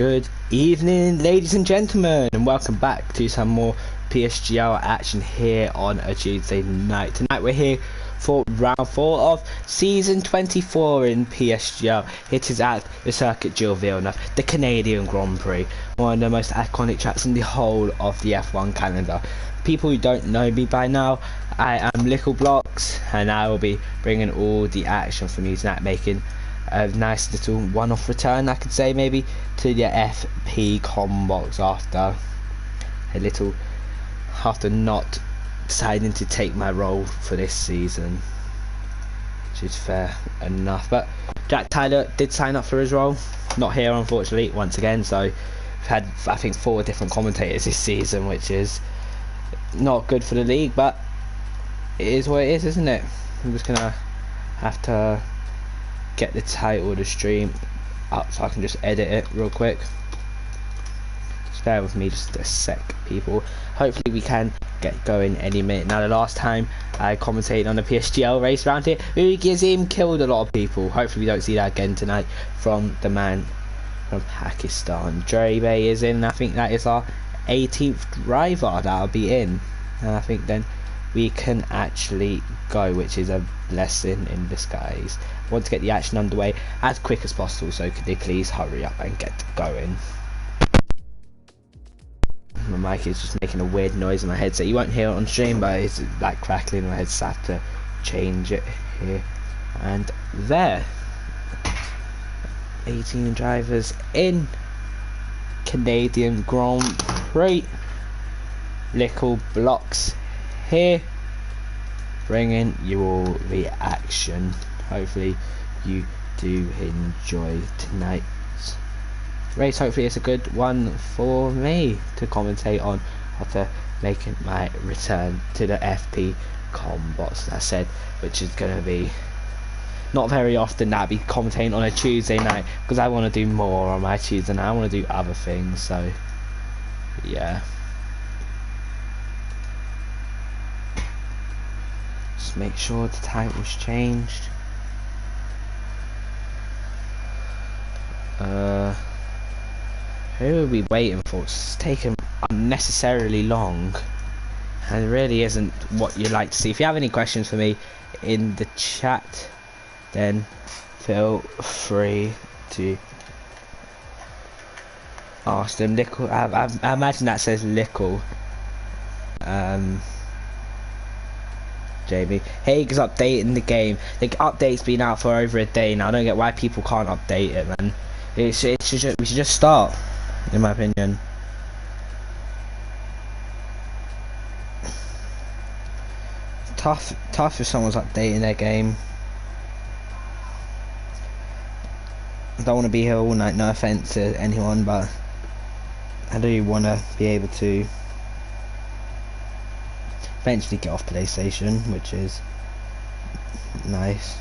Good evening, ladies and gentlemen, and welcome back to some more PSGL action here on a Tuesday night. Tonight we're here for round 4 of season 24 in PSGL. It is at the Circuit Gilles Villeneuve, the Canadian Grand Prix, one of the most iconic tracks in the whole of the F1 calendar. People who don't know me by now, I am Little Blocks, and I will be bringing all the action from you tonight, making a nice little one-off return, I could say, maybe to the FP Combox after not deciding to take my role for this season, which is fair enough. But Jack Tyler did sign up for his role, not here unfortunately once again, so we've had I think 4 different commentators this season, which is not good for the league, but it is what it is, isn't it? I'm just gonna have to get the title of the stream up so I can just edit it real quick. Just bear with me just a sec, people. Hopefully we can get going any minute. Now, the last time I commentated on the PSGL race round here, Ugizim killed a lot of people. Hopefully we don't see that again tonight from the man from Pakistan. Drebe is in, and I think that is our 18th driver that'll be in, and I think then we can actually go, which is a blessing in disguise. I want to get the action underway as quick as possible, so could they please hurry up and get going. My mic is just making a weird noise in my headset. You won't hear it on stream, but it's like crackling in my headset. I have to change it here and there. 18 drivers in Canadian Grand Prix. Little Blocks here, bringing you all the action. Hopefully you do enjoy tonight's race. Hopefully it's a good one for me to commentate on after making my return to the FP Combox, as I said, which is going to be not very often. That I'll be commentating on a Tuesday night, because I want to do more on my Tuesday night. I want to do other things, so yeah. Just make sure the title's changed. Who are we waiting for? It's taken unnecessarily long, and it really isn't what you like to see. If you have any questions for me in the chat, then feel free to ask them. Lickle, I imagine that says Lickle. JB. Haig's updating the game. The update's been out for over a day now. I don't get why people can't update it, man. We should just start, in my opinion. Tough if someone's updating their game. I don't want to be here all night, no offense to anyone, but I do want to be able to eventually get off PlayStation, which is nice.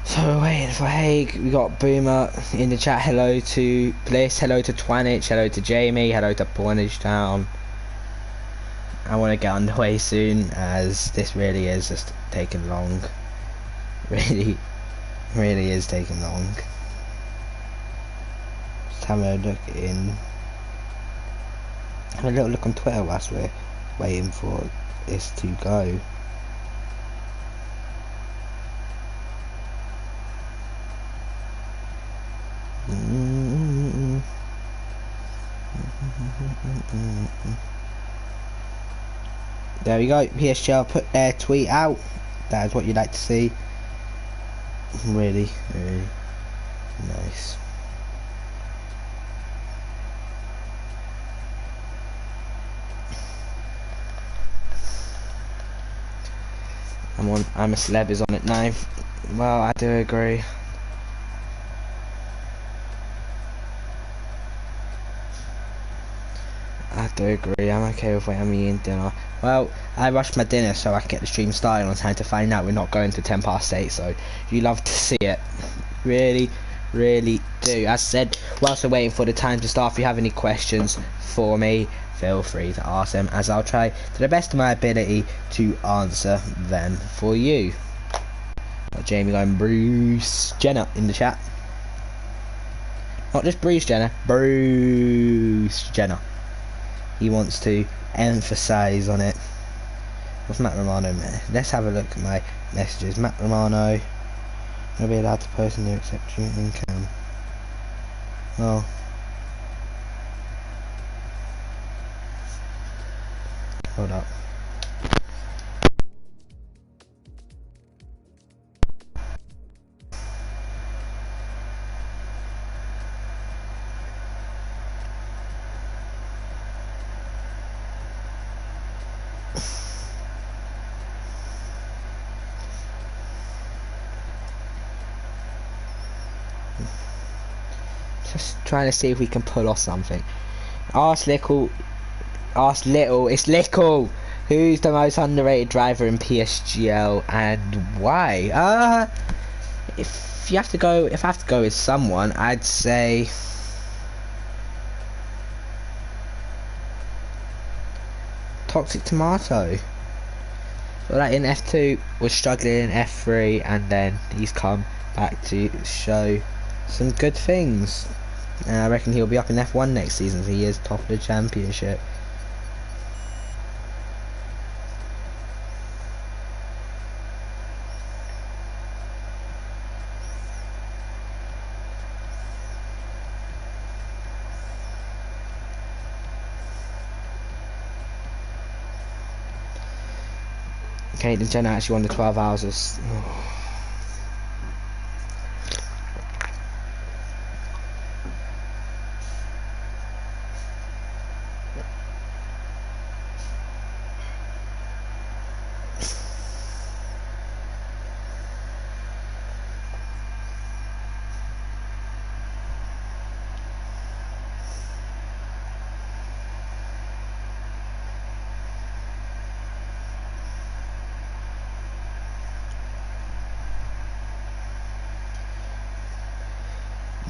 So we're waiting for Haig. We got Boomer in the chat. Hello to Bliss, hello to Twanich, hello to Jamie, hello to Pornage Town. I want to get underway soon, as this really is just taking long. Really is taking long. Just having a look have a little look on Twitter whilst we're waiting for this to go. There we go. PSGL put their tweet out. That is what you'd like to see. Really nice. I'm a Celeb is on it now. Well, I do agree. I do agree. I'm okay with waiting me in dinner. Well, I rushed my dinner so I could get the stream started on time to find out we're not going to 8:10, so you love to see it. Really, really do. As I said, whilst we're waiting for the time to start, if you have any questions for me, feel free to ask them, as I'll try to the best of my ability to answer them for you. Got Jamie going Bruce Jenner in the chat. Not just Bruce Jenner, Bruce Jenner. He wants to emphasise on it. What's Matt Romano? Let's have a look at my messages. Matt Romano, you'll be allowed to post a new except you can. Oh. Hold up. Just trying to see if we can pull off something. Ask Little, it's Little. Who's the most underrated driver in PSGL and why? If I have to go with someone, I'd say Toxic Tomato. So that in F2 was struggling in F3, and then he's come back to show some good things. And I reckon he'll be up in F1 next season, so he is top of the championship. Okay, the Jenna actually won the 12 hours.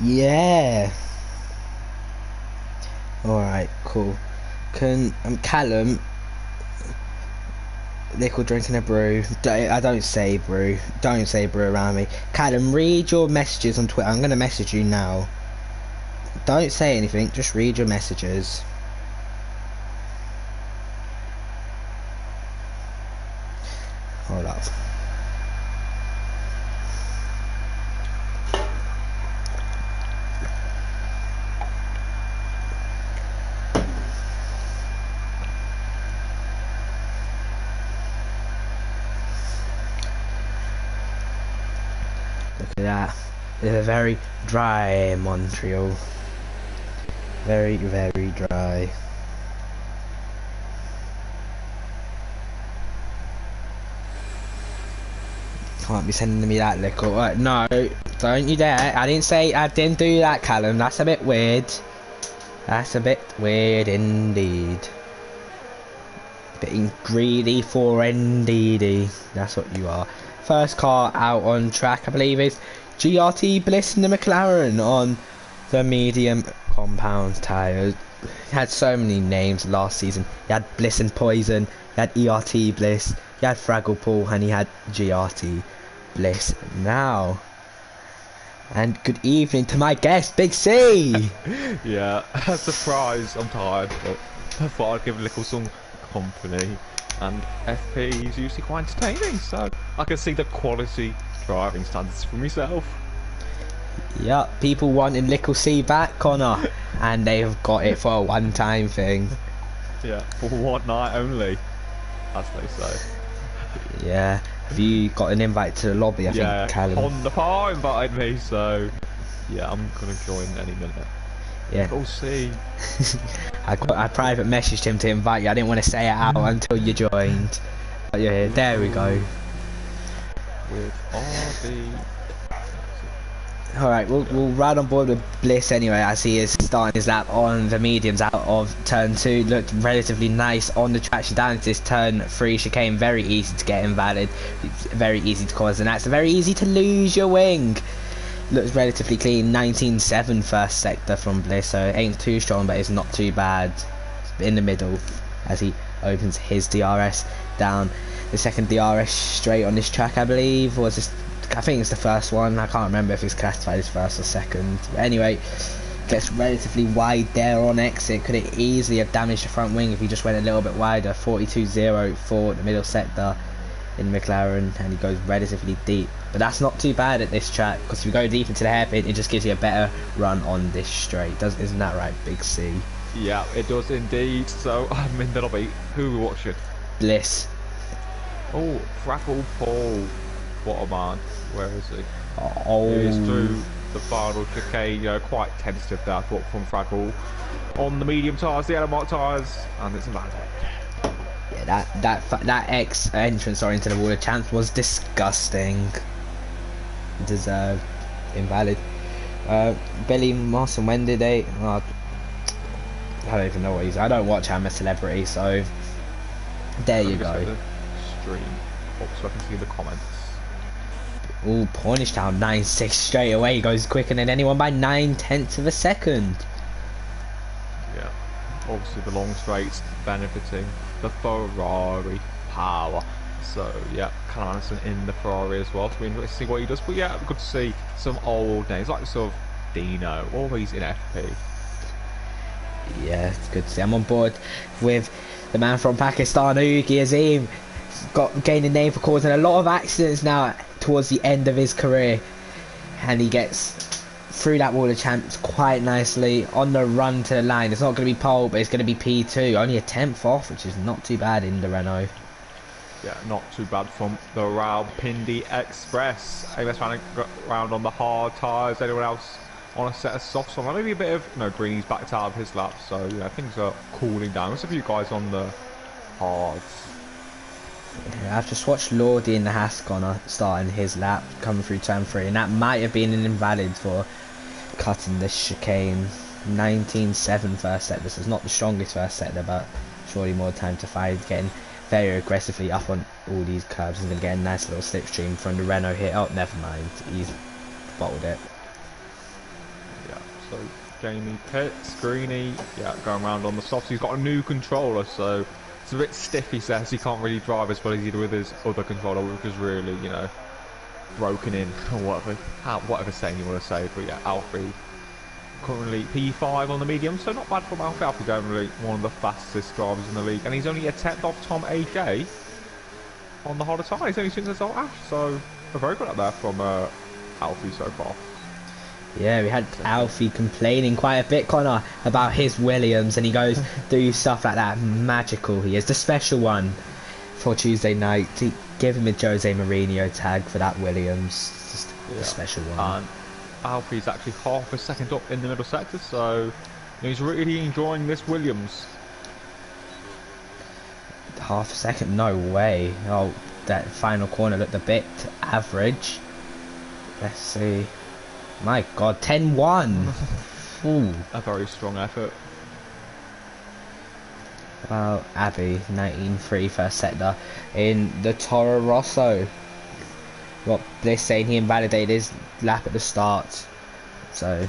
Yeah. Alright, cool. Can Callum, Nickel drinking a brew. I don't say brew. Don't say brew around me. Callum, read your messages on Twitter. I'm gonna message you now. Don't say anything, just read your messages. Hold up. Look at that. It's very dry Montreal. Very, very dry. Can't be sending me that little. No, don't you dare. I didn't do that, Callum. That's a bit weird. That's a bit weird indeed. Being greedy for NDD. That's what you are. First car out on track, I believe, is GRT Bliss in the McLaren on the medium compound tyres. He had so many names last season. He had Bliss and Poison, he had ERT Bliss, he had Fraggle Pool, and he had GRT Bliss now. And good evening to my guest, Big C! Yeah, surprise, I'm tired, but I thought I'd give a little some company. And FP is usually quite entertaining, so I can see the quality driving standards for myself. Yeah, people wanting Little C back, Connor, and they've got it for a one-time thing. Yeah, for one night only, as they say. Yeah, have you got an invite to the lobby? I think Callum. On the par invited me, so yeah, I'm gonna join any minute. Yeah. We'll see. I private messaged him to invite you. I didn't want to say it out until you joined. But you're here. There we go. With RB. Alright, we'll ride on board with Bliss anyway, as he is starting his lap on the mediums out of turn 2. Looked relatively nice on the traction down into this turn 3 chicane. Very easy to get invalid, it's very easy to cause an accident, very easy to lose your wing. Looks relatively clean. 19.7 first sector from Bliss, so it ain't too strong, but it's not too bad. In the middle as he opens his DRS down the second DRS straight on this track, I believe. Was this? I think it's the first one. I can't remember if it's classified as first or second. But anyway, gets relatively wide there on exit. Could it easily have damaged the front wing if he just went a little bit wider? 42.0 for the middle sector in McLaren, and he goes relatively deep. But that's not too bad at this track, because if you go deep into the hairpin, it just gives you a better run on this straight. Isn't that right, Big C? Yeah, it does indeed. So I'm in the lobby. Who are we watching? Bliss. Oh, Fraggle Paul. What a man. Where is he? Oh. He is through the final chicane. You know, quite tentative there, I thought, from Fraggle. On the medium tyres, the LMR tyres, and it's invalid. Yeah, that X entrance into the wall of champs was disgusting. Deserved. Invalid. Billy Moss, and when did they? I don't even know what he's. I don't watch I'm a Celebrity, so there you go. Stream. So I can see the comments. Ooh, Pornish down 9.6 straight away. He goes quicker than anyone by 9/10 of a second. Yeah, obviously the long straights benefiting the Ferrari power. So yeah, Callum Anderson in the Ferrari as well. So we interested to see what he does. But yeah, good to see some old names like sort of Dino, always in FP. Yeah, it's good to see. I'm on board with the man from Pakistan, Ugi Azim. Gained a name for causing a lot of accidents now towards the end of his career, and he gets through that wall of champs quite nicely on the run to the line. It's not going to be pole, but it's going to be P2, only a 10th off, which is not too bad in the Renault. Yeah, not too bad from the Rawalpindi Express. AMS round on the hard tyres. Anyone else on a set of softs on? Maybe a bit of Greeny's backed out of his lap, so things are cooling down. There's a few guys on the hards. Yeah, I've just watched Lordy in the Hascon starting his lap coming through turn 3, and that might have been an invalid for cutting this chicane. 19.7 first sector, so it's not the strongest first sector, but surely more time to fight. Getting very aggressively up on all these curves. He's going to get a nice little slipstream from the Renault here. Oh, never mind, he's bottled it. Yeah, so Jamie Pitts, Greeny, going around on the softs. He's got a new controller, so it's a bit stiff, he says. He can't really drive as well as he did with his other controller, which is really, broken in, or whatever saying you want to say. But yeah, Alfie currently P5 on the medium, so not bad from Alfie. Alfie's only one of the fastest drivers in the league, and he's only a 10th off Tom AJ on the harder tyre. He's only since his old Ash, so a very good up there from Alfie so far. Yeah, we had Alfie complaining quite a bit, Connor, about his Williams, and he goes, do stuff like that. Magical he is. The special one for Tuesday night. To give him a Jose Mourinho tag for that Williams. Just the special one. And Alfie's actually half a second up in the middle sector, so he's really enjoying this Williams. Half a second? No way. Oh, that final corner looked a bit average. Let's see. My God, 10-1. Ooh. A very strong effort. Well, Abbey, 19.3 first sector in the Toro Rosso. What they're saying, he invalidated his lap at the start, so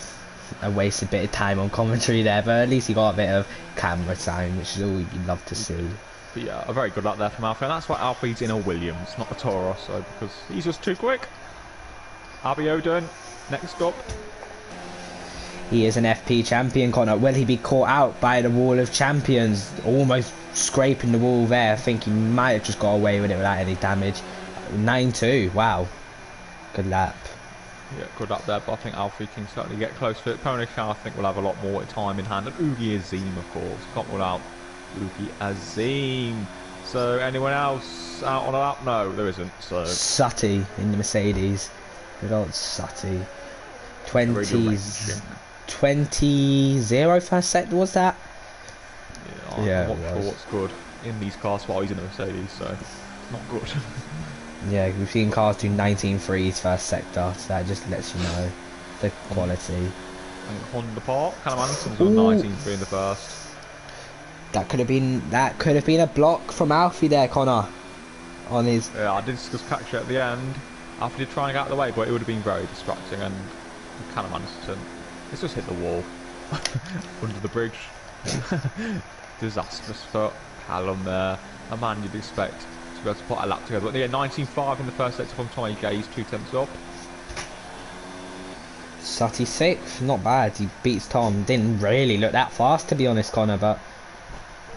I wasted a bit of time on commentary there, but at least he got a bit of camera time, which is all you'd love to see. But yeah, a very good lap there from Alfie, and that's why Alfie's in a Williams, not a Toro Rosso, because he's just too quick. Abby O'Dun, next up. He is an FP champion, Connor. Will he be caught out by the wall of champions? Almost scraping the wall there. I think he might have just got away with it without any damage. 9-2, wow. Good lap. Yeah, good lap there, but I think Alfie can certainly get close to it. Pony I think will have a lot more time in hand. And Ugi Azim, of course. Can't rule out Ugi Azim. So, anyone else out on a lap? No, there isn't. So Sutty in the Mercedes. Good old Sutty. 20-0 first sector, was that? Yeah, I'm not sure what's good in these cars while he's in the Mercedes, so not good. Yeah, we've seen cars do 19.3s first sector, so that just lets you know. the quality. And Honda Park, Callum Anderson's on Ooh. 19-3 in the first. That could have been a block from Alfie there, Connor. On his. Yeah, I did just catch it at the end. After he trying to get out of the way, but it would have been very distracting. And Callum Anderson, it's just hit the wall under the bridge. Disastrous for Callum there. A man you'd expect to be able to put a lap together. But yeah, 19.5 in the first sector from Tommy J. He's 2 tenths up. 36th, not bad. He beats Tom. Didn't really look that fast, to be honest, Connor, but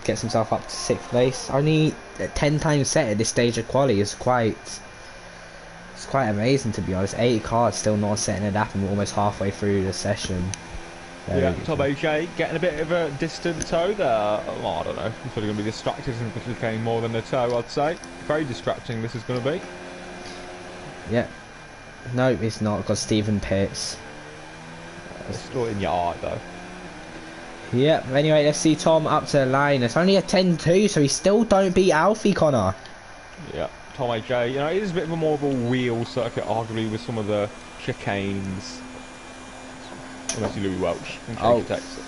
gets himself up to 6th place. Only 10 times set at this stage of quali is quite amazing, to be honest. 80 cars still not setting it up, and we're almost halfway through the session. Yeah, Tom AJ getting a bit of a distant toe there. Oh, I don't know. He's probably going to be distracted and became more than a toe, I'd say. Very distracting this is going to be. Yeah. No, it's not, because Stephen Pitts. It's still in your eye, though. Yeah, anyway, let's see Tom up to the line. It's only a 10-2, so he still don't beat Alfie, Connor. Yeah, Tom AJ, you know, it is a bit of a more of a wheel circuit, arguably, with some of the chicanes. Unless you Louis Welch and change the text.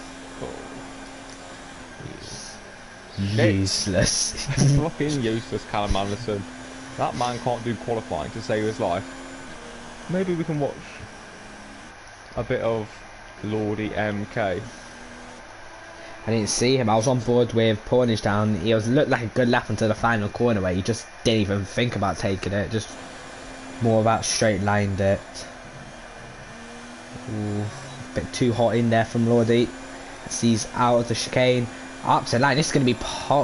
Useless. Fucking useless, Callum Anderson. That man can't do qualifying to save his life. Maybe we can watch a bit of Lordy MK. I didn't see him. I was on board with Portage down. He looked like a good lap until the final corner where he just didn't even think about taking it. Just more about straight lined it. Ooh, a bit too hot in there from Lordy. He's out of the chicane. Up to the line. This is going to be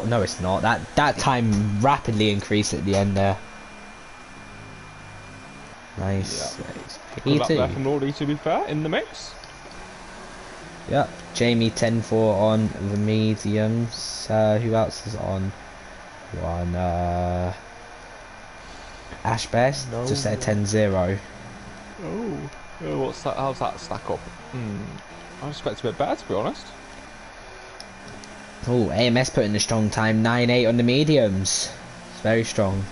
no, it's not. That time rapidly increased at the end there. Nice. Yeah. Good lap there from Lordy, to be fair, in the mix. Yep, Jamie 10-4 on the mediums. Who else is on one? Ash Best, No. just at 10-0. Oh, what's that? How's that stack up? I expect a bit better, to be honest. Oh, AMS putting a strong time, 9-8 on the mediums. It's very strong.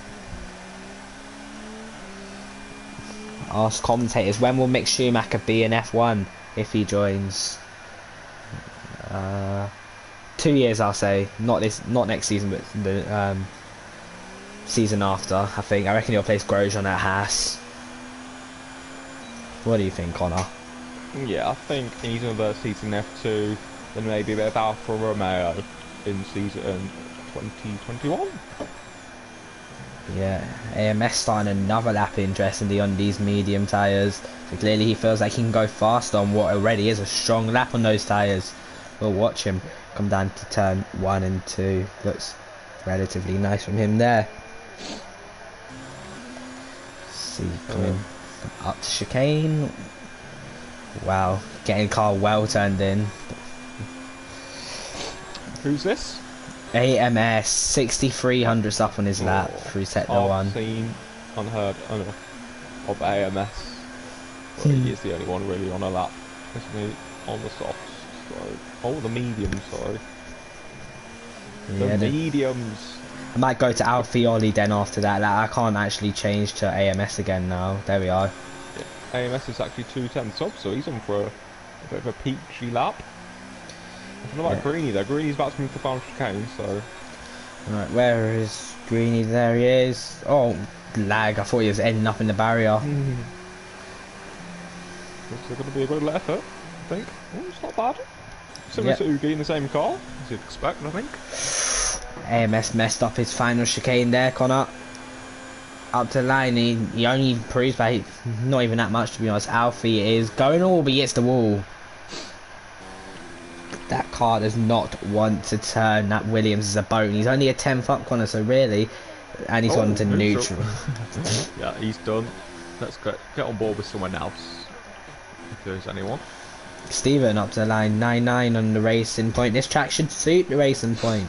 Ask commentators, when will Mick Schumacher be in F1 if he joins? 2 years, I'll say. Not next season, but the season after. I reckon he'll place Grosjean at Haas. What do you think, Connor? Yeah, I think he needs another season F2, then maybe a bit of Alfa Romeo in season 2021. Yeah, AMS starting another lap interestingly on these medium tyres. So clearly he feels like he can go fast on what already is a strong lap on those tyres. We'll watch him come down to turn 1 and 2. Looks relatively nice from him there. See, coming up to chicane. Wow, getting car well turned in. Who's this? AMS 6,300 up on his lap through sector 1. Seen, unheard of AMS. Well, he is the only one really on a lap, isn't he? On the softs. So, the mediums, sorry. Yeah, the mediums. I might go to Alfioli then after that. Like, I can't actually change to AMS again now. There we are. Yeah. AMS is actually 2 tenths up, so he's on for a bit of a peachy lap. I don't know about Greeny though. Greeny's about to move to final chicane, so. Right, where is Greeny? There he is. Oh, lag. I thought he was ending up in the barrier. Looks like going to be a good effort, I think. It's not bad. Similar to Ugi in the same car, as you'd expect, I think. AMS messed up his final chicane there, Connor. Up to the line, he only improves by not even that much, to be honest. Alfie is going all, but he hits the wall. That car does not want to turn. That Williams is a boat. He's only a 10th up, Connor, so really. And he's gone to neutral. Yeah, he's done. Let's get on board with someone else. If there's anyone. Stephen up to the line, 9-9 on the racing point. This track should suit the racing point.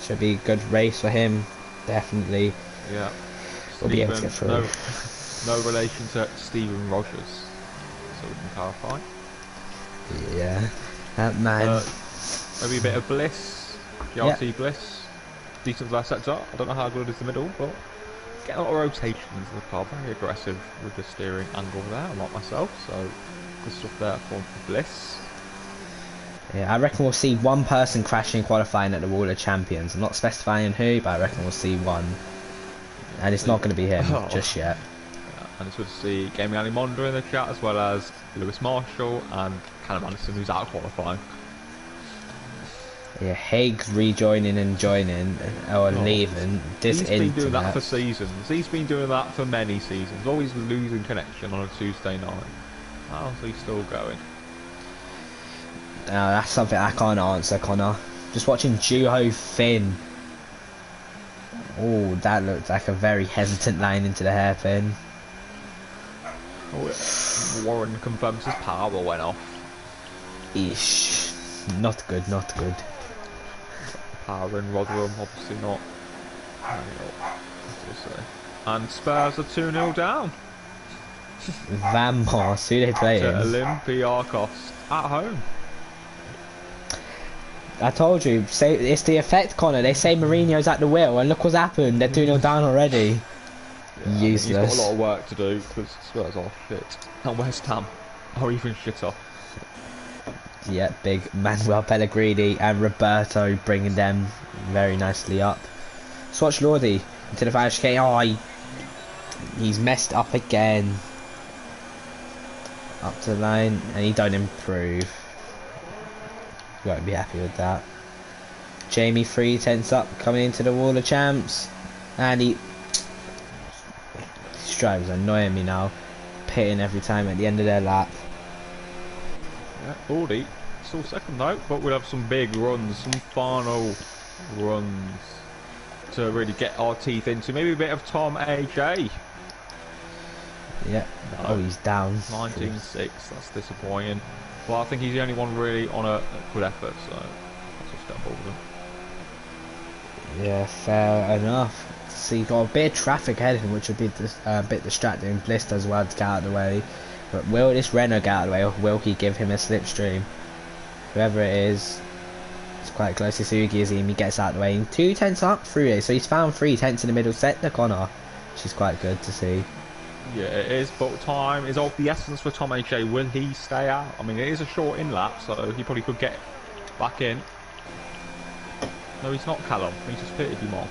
Should be a good race for him, definitely. Yeah. We'll be able to get through. No relation to Stephen Rogers, so we can clarify. Yeah, that man. Maybe a bit of Bliss, GRT Bliss. Decent last sector. I don't know how good is the middle, but getting a lot of rotations in the car, very aggressive with the steering angle there, like myself, so good stuff there for Bliss. Yeah, I reckon we'll see one person crashing qualifying at the Wall of Champions. I'm not specifying who, but I reckon we'll see one. And it's not going to be him just yet. Yeah, and it's good to see Gaming Ali Mondra in the chat, as well as Lewis Marshall and Callum Anderson, who's out of qualifying. Yeah, Higgs rejoining and joining, or leaving. He's been doing that for seasons. He's been doing that for many seasons. Always losing connection on a Tuesday night. How's he still going? That's something I can't answer, Connor. Just watching Juho Finn. Oh, that looked like a very hesitant line into the hairpin. Oh, yeah. Warren confirms his power went off. Eesh. Not good, not good. Power in Rotherham, obviously not. And Spurs are 2-0 down. Vamos, who they playing? To Olympiacos at home. I told you, it's the effect, Connor. They say Mourinho's at the wheel, and look what's happened. They're 2-0 down already. Yeah, useless. He's got a lot of work to do because Spurs are shit. And West Ham are even shitter. Yeah, big Manuel Pellegrini and Roberto bringing them very nicely up. Swatch Lordy into the 5k. Oh, he's messed up again. Up to the line, and he don't improve. Won't be happy with that. Jamie 3/10 up, coming into the Wall of Champs, and he drives annoying me now, pitting every time at the end of their lap. Yeah, Lordy still second though, but we'll have some big runs, some final runs to really get our teeth into. Maybe a bit of Tom AJ. Yeah. No. Oh, he's down. 19.6. That's disappointing. Well, I think he's the only one really on a good effort, so that's a step over. Yeah, fair enough. So you got a bit of traffic ahead of him, which would be a bit distracting. Bliss does well to get out of the way, but will this Renault get out of the way, or will he give him a slipstream? Whoever it is, it's quite close to Suzuki Azim. He gets out of the way. 2/10 up through here, so he's found 3/10 in the middle sector, Connor, which is quite good to see. Yeah, it is, but time is of the essence for Tom AJ. Will he stay out? I mean, it is a short in lap, so he probably could get back in. No, he's not Callum. He's just pitted him off.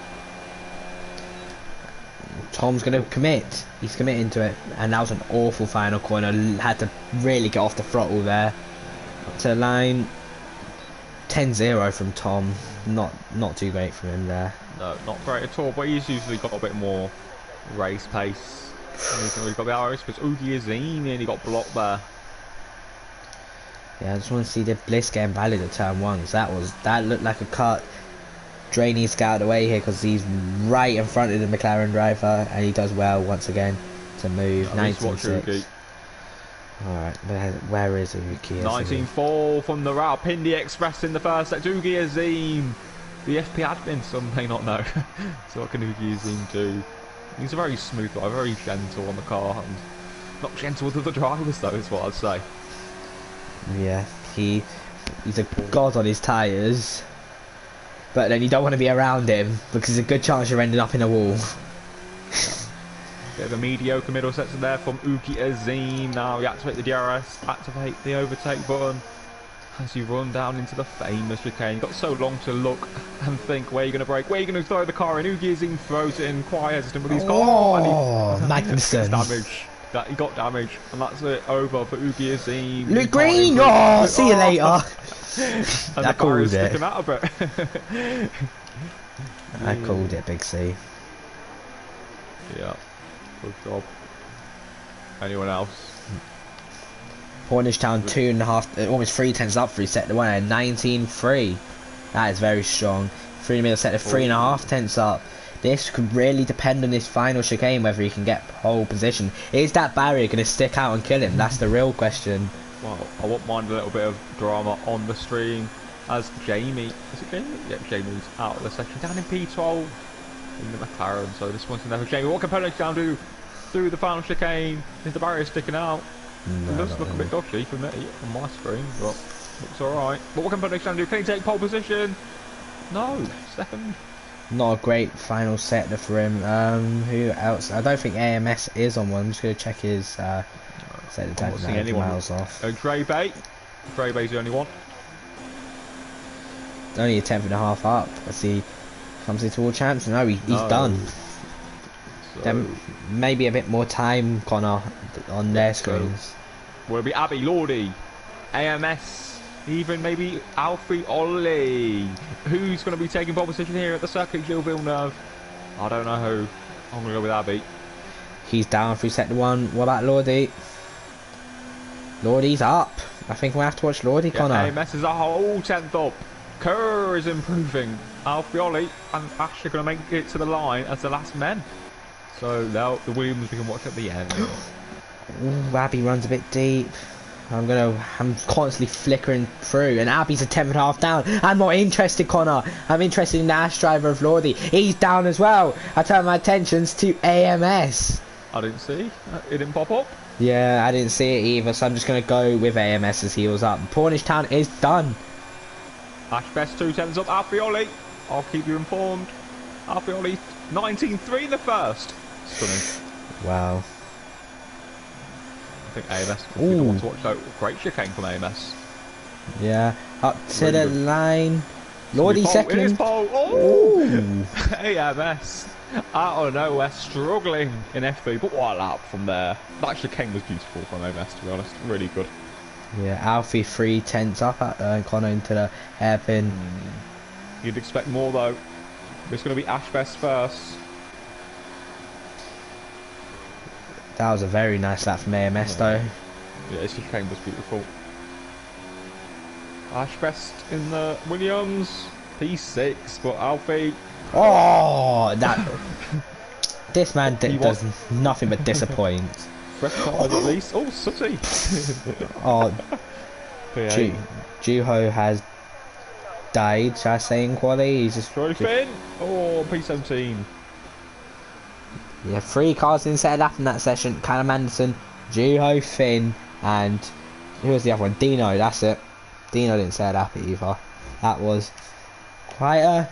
Tom's going to commit. He's committing to it, and that was an awful final corner. Had to really get off the throttle there. Up to the line. 10-0 from Tom. Not too great from him there. No, not great at all, but he's usually got a bit more race pace. He's really got the arrows because Ugi Azim nearly got blocked there. Yeah, I just want to see the Bliss getting valid at turn 1. That looked like a cut. Dre needs to get out of the way here because he's right in front of the McLaren driver, and he does well once again to move. 19.6. Alright, where is Ugi? 19.4 from the Rawalpindi Express in the first sector. Ugi Azim, the FP admin, some may not know. So what can Ugi Azim do? He's a very smooth guy, very gentle on the car, and not gentle with the drivers though, is what I'd say. Yeah, he's a god on his tyres, but then you don't want to be around him because there's a good chance you're ending up in a wall. Bit of a mediocre middle sector there from Ugi Azim. Now you activate the DRS, activate the overtake button as you run down into the famous chicane. You've got so long to look and think where you're going to brake, where you're going to throw the car in. Ugi Azim throws it in quite hesitant, but he's got Magnussen. damage. He got damage, and that's it over for Ugi Azim. Luke Green! Oh, see you later. And I called it. Sticking out a bit. I called it, Big C. Yeah, good job. Anyone else? Portage Town 2.5, almost 3/10 up for sector 1 and 19.3. That is very strong. 3 in the middle sector, 3.5 up. This could really depend on this final chicane whether he can get pole position. Is that barrier going to stick out and kill him? That's the real question. Well, I won't mind a little bit of drama on the stream as Jamie, is it Jamie? Yeah, Jamie's out of the section down in P12 in the McLaren, so this one's in there for Jamie. What can Portage Town do through the final chicane? Is the barrier sticking out? No, It does look really. a bit dodgy for me on my screen, but looks alright. But what can Portage Town do? Can he take pole position? No, second. Not a great final sector for him. Who else? I don't think AMS is on one. I'm just going to check his sector I'm tag not now. seeing anyone. Miles off. Grey Bay. Grey Bay's the only one. Only a tenth and a half up. As he comes into World Champs. No, he's No. done. So, Then maybe a bit more time, Connor, on their screens. will it be Abby, Lordy, AMS, even maybe Alfie Ollie? Who's going to be taking pole position here at the circuit? Gilles Villeneuve. I don't know who. I'm going to go with Abby. He's down through sector 1. What about Lordy? Lordy's up. I think we'll have to watch Lordy, Connor. AMS is a whole 10th up. Kerr is improving. Alfie Ollie and Ash are going to make it to the line as the last men. So now the Williams we can watch at the end. Ooh, Abby runs a bit deep. I'm constantly flickering through, and Abby's a 10.5 down. I'm not interested, Connor. I'm interested in the Ash driver of Lordy. He's down as well. I turn my attentions to AMS. I didn't see. It didn't pop up. Yeah, I didn't see it either, so I'm just going to go with AMS as he was up. Pornish Town is done. Ash Best 2 10s up. Alfie Ollie. I'll keep you informed. Alfie Ollie 19.3 in the first. Stunning. Wow. I think AMS will be the one to watch out. Great chicane from AMS. Yeah, up to Really the good. line. Lordy second. It is pole. Oh! AMS out of nowhere, struggling in F3, but what a lap from there. That chicane was beautiful from AMS, to be honest. Really good. Yeah, Alfie 3/10 up at Connor into the hairpin. You'd expect more though. It's going to be Ash Best first. That was a very nice lap from AMS though. Yeah, his chicane was beautiful. Ash Best in the Williams. P6, but Alfie. Oh, that. This man does was- nothing but disappoint. Fresh tires at least. Oh, Sutty. Oh, P8. Juho has died, shall I say, in quali. He's just. Troy Finn. Oh, P17. Yeah, 3 cars in set lap in that session. Callum Anderson, Juho, Finn, and who was the other one? Dino, that's it. Dino didn't set lap either. That was quite a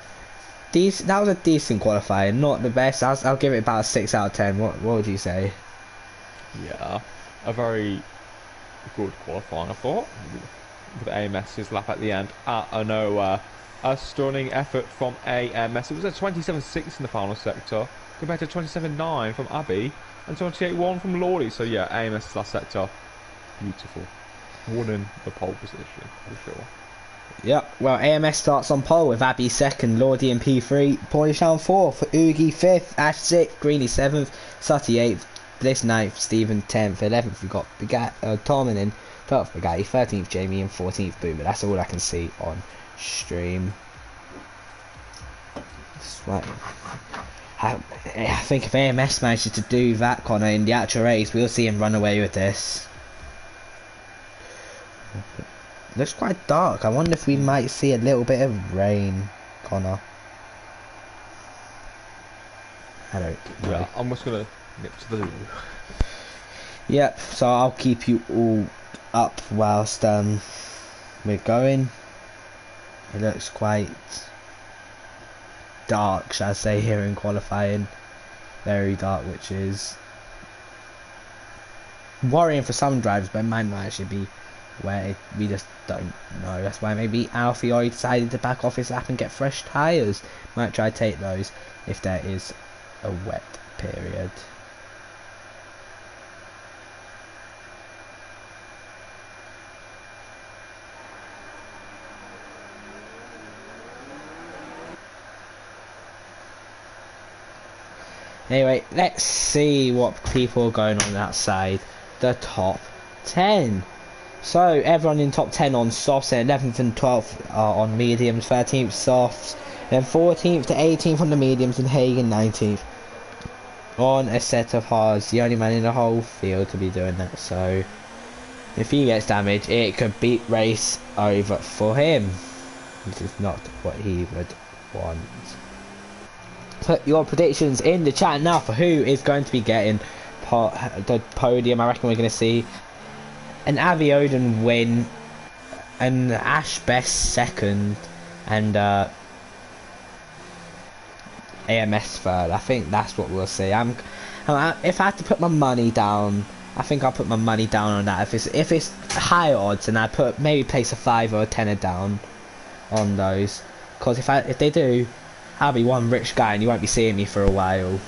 that was a decent qualifying, not the best. I'll give it about a 6 out of 10. What would you say? Yeah, a very good qualifying, I thought. With AMS's lap at the end. A stunning effort from AMS. It was a 27.6 in the final sector, compared to 27.9 from Abby and 28.1 from Lordy. So yeah, AMS's last sector, beautiful. Winning the pole position, for sure. Yep, well, AMS starts on pole with Abby 2nd, Lordy in P3, Pornish Town 4th, Oogie 5th, Ash 6th, Greeny 7th, Sutty 8th, Bliss 9th, Stephen 10th, 11th we've got Torman in, 12th Bugatti, 13th Jamie and 14th Boomer. That's all I can see on stream. Right. I think if AMS manages to do that, Connor, in the actual race, we'll see him run away with this. Looks quite dark. I wonder if we might see a little bit of rain, Connor. I don't know. Yeah, I'm just gonna nip to the loo. Yep, so I'll keep you all up whilst we're going. It looks quite dark, shall I say, here in qualifying. Very dark, which is worrying for some drivers, but it might not actually be where we just don't know. That's why maybe Alfie Ollie decided to back off his lap and get fresh tyres. Might try to take those if there is a wet period. Anyway, let's see what people are going on outside the top 10. So everyone in top 10 on softs, and 11th and 12th are on mediums, 13th softs, then 14th to 18th on the mediums, and Hagen 19th on a set of hards. The only man in the whole field to be doing that. So if he gets damaged, it could beat race over for him. This is not what he would want. Put your predictions in the chat now for who is going to be getting the podium. I reckon we're going to see an Avi Odin win, an Ash Best second, and AMS third. I think that's what we'll see. If I had to put my money down, I think I'll put my money down on that. If it's high odds, and I put maybe place a 5 or a 10 down on those, because if they do, I'll be one rich guy and you won't be seeing me for a while.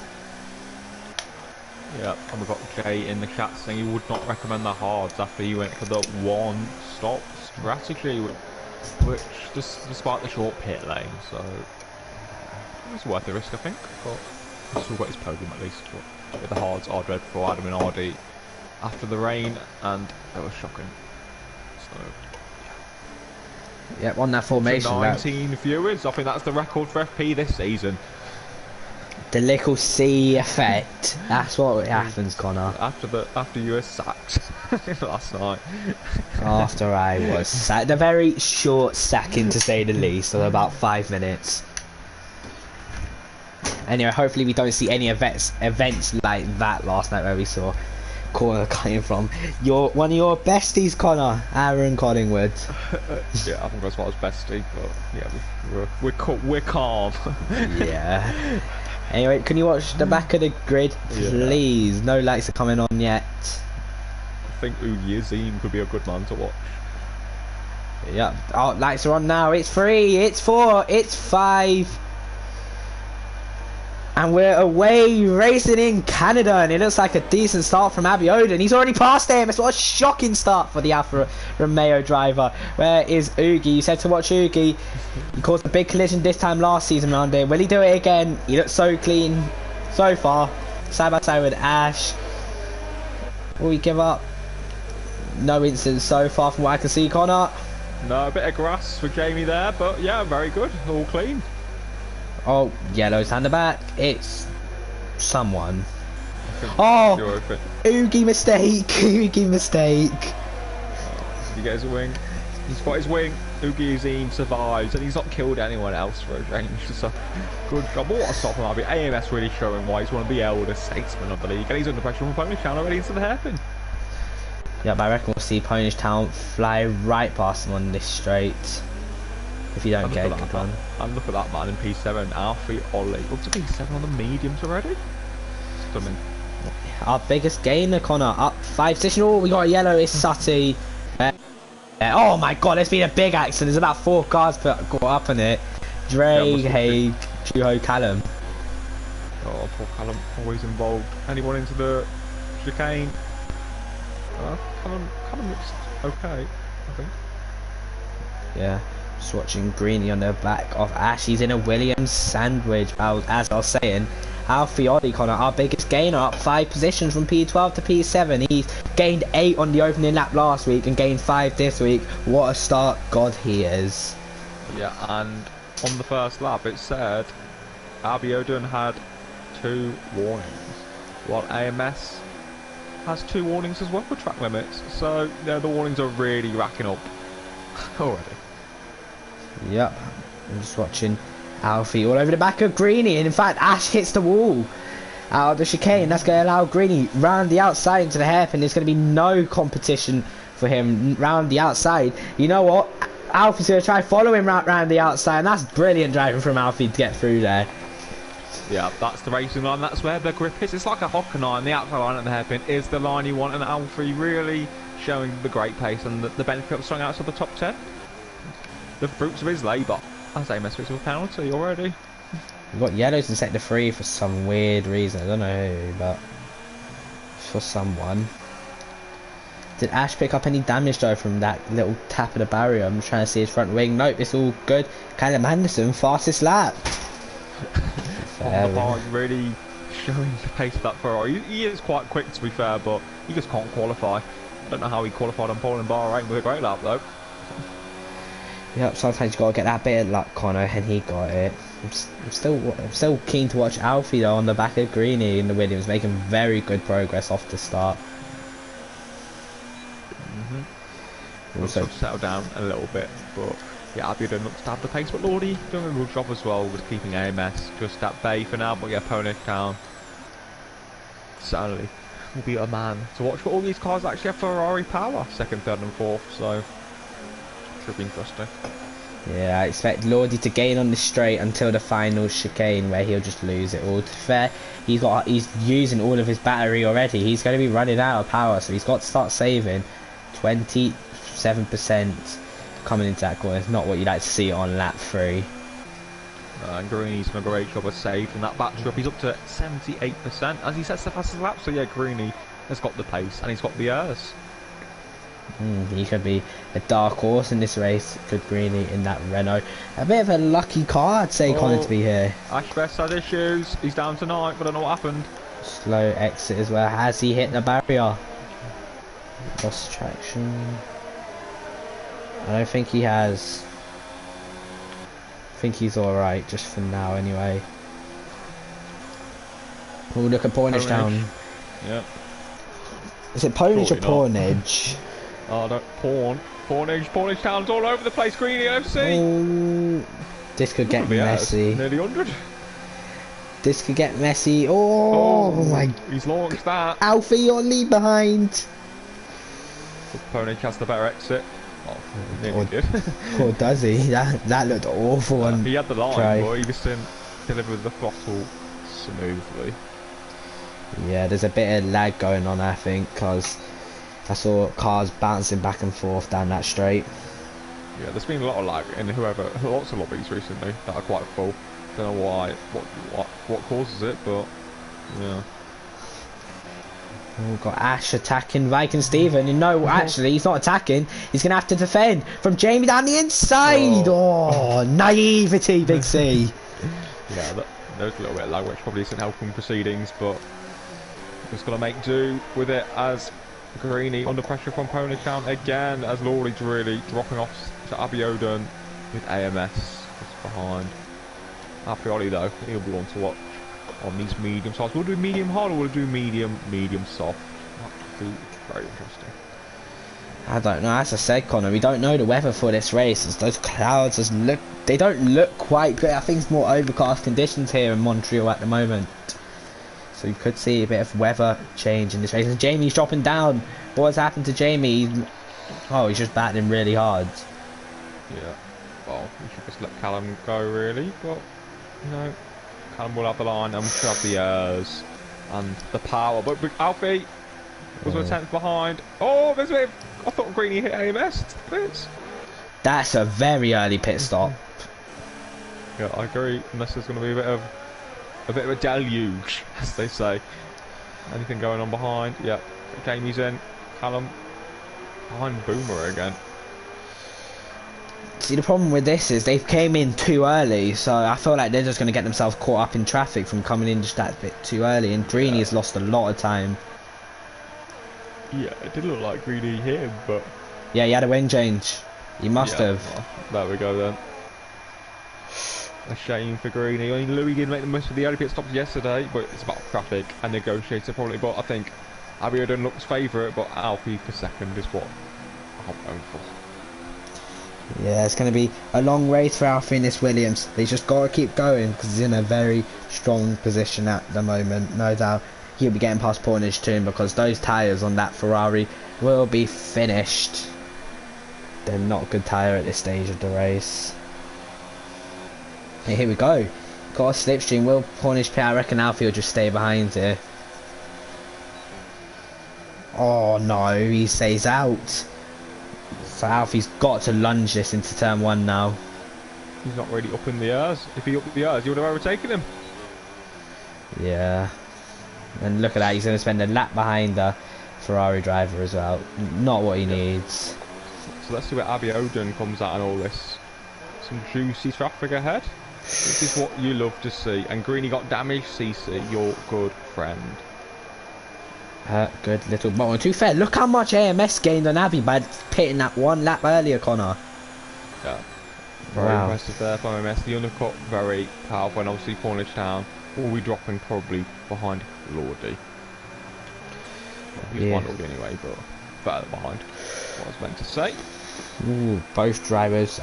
Yeah, and we've got Jay in the chat saying he would not recommend the hards after he went for the one-stop strategy, which despite the short pit lane, so it was worth the risk, I think. But he's still got his podium at least. But yeah, the hards are dreadful. Adam and RD after the rain, and it was shocking. So yeah, on that formation. 19 viewers. I think that's the record for FP this season. The little C effect. That's what happens, Connor. After you were sacked last night. After I was sacked. A very short sacking, to say the least, of about 5 minutes. Anyway, hopefully we don't see any events like that last night where we saw Connor coming from one of your besties, Connor, Aaron Collingwood. Yeah, I think that's what was bestie, but yeah, we're calm. Yeah. Anyway, can you watch the back of the grid, please? Yeah. No lights are coming on yet. I think Ugi Azim could be a good man to watch. Yeah. Oh, lights are on now. It's 3, it's 4, it's 5. And we're away racing in Canada, and it looks like a decent start from Abiodun. He's already passed him. It's what a shocking start for the Alfa Romeo driver. Where is Ugi? You said to watch Ugi. He caused a big collision this time last season round here. Will he do it again? He looks so clean so far. Side by side with Ash. Will he give up? No incidents so far from what I can see, Connor. No, a bit of grass for Jamie there, but yeah, very good. All clean. Oh, yellow's down the back. It's someone. Oh, Oogie mistake. Oogie mistake. He gets a wing. He's got his wing. Oogie Azim survives, and he's not killed anyone else for a change. So good job. What a stop from RB. AMS really showing why he's one of the elder statesmen of the league, and he's under pressure from Ponish Town already into the hairpin. Yep, I reckon we'll see Ponish Town fly right past him on this straight. If you don't get a good one. And look at that man in P7, Alfie Ollie. Up to P7 on the mediums already. Stunning. Our biggest gainer, Connor, up 5 position. Oh, we got a yellow, it's Sutty. Oh my god, there's been a big accident. There's about 4 cars got up in it. Dre, Haig, Juho, Callum. Oh, poor Callum, always involved. Anyone into the chicane? Callum looks okay, I think. Yeah. Just watching Greeny on the back of Ash. He's in a Williams sandwich. As I was saying, Alfie Ollie, Connor, our biggest gainer, up 5 positions from P12 to P7. He's gained 8 on the opening lap last week and gained 5 this week. What a start God he is. Yeah, and on the first lap it said Abiodun had 2 warnings, while AMS has 2 warnings as well for track limits. So yeah, the warnings are really racking up already. Yep, I'm just watching Alfie all over the back of Greeny, and in fact Ash hits the wall out of the chicane. That's going to allow Greeny round the outside into the hairpin. There's going to be no competition for him round the outside. You know what? Alfie's going to try follow him round the outside, and that's brilliant driving from Alfie to get through there. Yeah, that's the racing line. That's where the grip is. It's like a hocker line. The outside line at the hairpin is the line you want, and Alfie really showing the great pace and the benefit of strung out to the top 10. The fruits of his labour. As AMS with a penalty already. We've got yellows in sector 3 for some weird reason. I don't know who, but for someone. Did Ash pick up any damage though from that little tap of the barrier? I'm trying to see his front wing. Nope, it's all good. Callum Anderson, fastest lap. Really showing the pace of that Ferrari. He is quite quick to be fair, but he just can't qualify. I don't know how he qualified on pole in Bahrain with a great lap though. Yep, sometimes you gotta get that bit of luck, Connor, and he got it. I'm still keen to watch Alfie though on the back of Greeny in the Williams, making very good progress off the start. Also settle down a little bit, but yeah, Abiodun looks to have the pace, but Lordy doing a good job as well with keeping AMS just at bay for now. But yeah, Ponish Town certainly will be a man to watch. But all these cars actually have Ferrari power, second, third, and fourth, so should be interesting. Yeah, I expect Lordy to gain on the straight until the final chicane where he'll just lose it all. To be fair, he's using all of his battery already. He's going to be running out of power, so he's got to start saving. 27% coming into that corner. It's not what you'd like to see on lap 3. And Greeny's done a great job of saving that battery up. He's up to 78% as he sets the fastest lap. So yeah, Greeny has got the pace and he's got the airs. He could be a dark horse in this race, could Greeny in that Renault. A bit of a lucky car, I'd say, Connor, to be here. Ashbest had issues. He's down tonight, but I don't know what happened. Slow exit as well. Has he hit the barrier? Lost traction. I don't think he has. I think he's alright, just for now anyway. Oh, look at Pornage down. Yeah. Is it Ponage or Pornage? Oh, no, Pornage Town's all over the place, Greeny FC. Oh, this could get messy. Nearly 100. This could get messy. Oh my. He's launched that. Alfie, you're lead behind. Pornage has the better exit. Oh, nearly did. Or does he? That looked awful. He had the line, but he just didn't deliver the throttle smoothly. Yeah, there's a bit of lag going on, I think, because I saw cars bouncing back and forth down that straight. Yeah, there's been a lot of lag in lots of lobbies recently that are quite full. Don't know why, what causes it, but yeah. Oh, got Ash attacking Viking Steven, and no, actually, he's not attacking. He's going to have to defend from Jamie down the inside. Oh, naivety, Big C. Yeah, there's a little bit of lag, which probably isn't helping proceedings, but just got to make do with it as Greeny under pressure from Ponage Town again, as Lawley's really dropping off to Abiodun with AMS just behind. Aprioli though, he'll be one to watch on these medium sides. Will it do medium hard or will it do medium soft? That would be very interesting. I don't know. As I said, Connor, we don't know the weather for this race. As those clouds they don't look quite good. I think it's more overcast conditions here in Montreal at the moment. So you could see a bit of weather change in this race. And Jamie's dropping down. What's happened to Jamie? He's just battling really hard. Yeah. Well, we should just let Callum go really, but no. Callum will have the line and we should have the airs and the power. But Alfie was a tenth behind. Oh, there's a bit of, I thought Greeny hit AMS bits. That's a very early pit stop. Yeah, I agree. Unless there's going to be a bit of a deluge, as they say. Anything going on behind? Yep. Jamie's in. Callum behind Boomer again. See, the problem with this is they came in too early, so I feel like they're just going to get themselves caught up in traffic from coming in just that bit too early, and Greeny has lost a lot of time. Yeah, it did look like Greeny hit him, but... Yeah, he had a wing change. He must have. Well, there we go then. A shame for Greeny. I mean, Louis did make the most of the early pit stops yesterday, but it's about traffic and negotiator probably. But I think Abiodun looks favourite, but Alfie for second is what I'm going for. Yeah, it's going to be a long race for Alfie in this Williams. He's just got to keep going because he's in a very strong position at the moment. No doubt he'll be getting past Pornage too, because those tyres on that Ferrari will be finished. They're not a good tyre at this stage of the race. Here we go. Got a slipstream. Will Pornage pit? I reckon Alfie will just stay behind here. Oh no, he stays out. So Alfie's got to lunge this into turn 1 now. He's not really up in the airs. If he upped the airs, he would have overtaken him. Yeah. And look at that, he's going to spend a lap behind the Ferrari driver as well. Not what he needs. So let's see where Abiodun comes out and all this. Some juicy traffic ahead. This is what you love to see. And Greeny got damaged, CC, your good friend. Good little bottom. To be fair, look how much AMS gained on Abby by pitting that 1 lap earlier, Connor. Yeah. Very impressive there from AMS. The undercut, very powerful. And obviously, Pornage Town will be dropping probably behind Lordy. He's one Lordy anyway, but better behind. What I was meant to say. Ooh, both drivers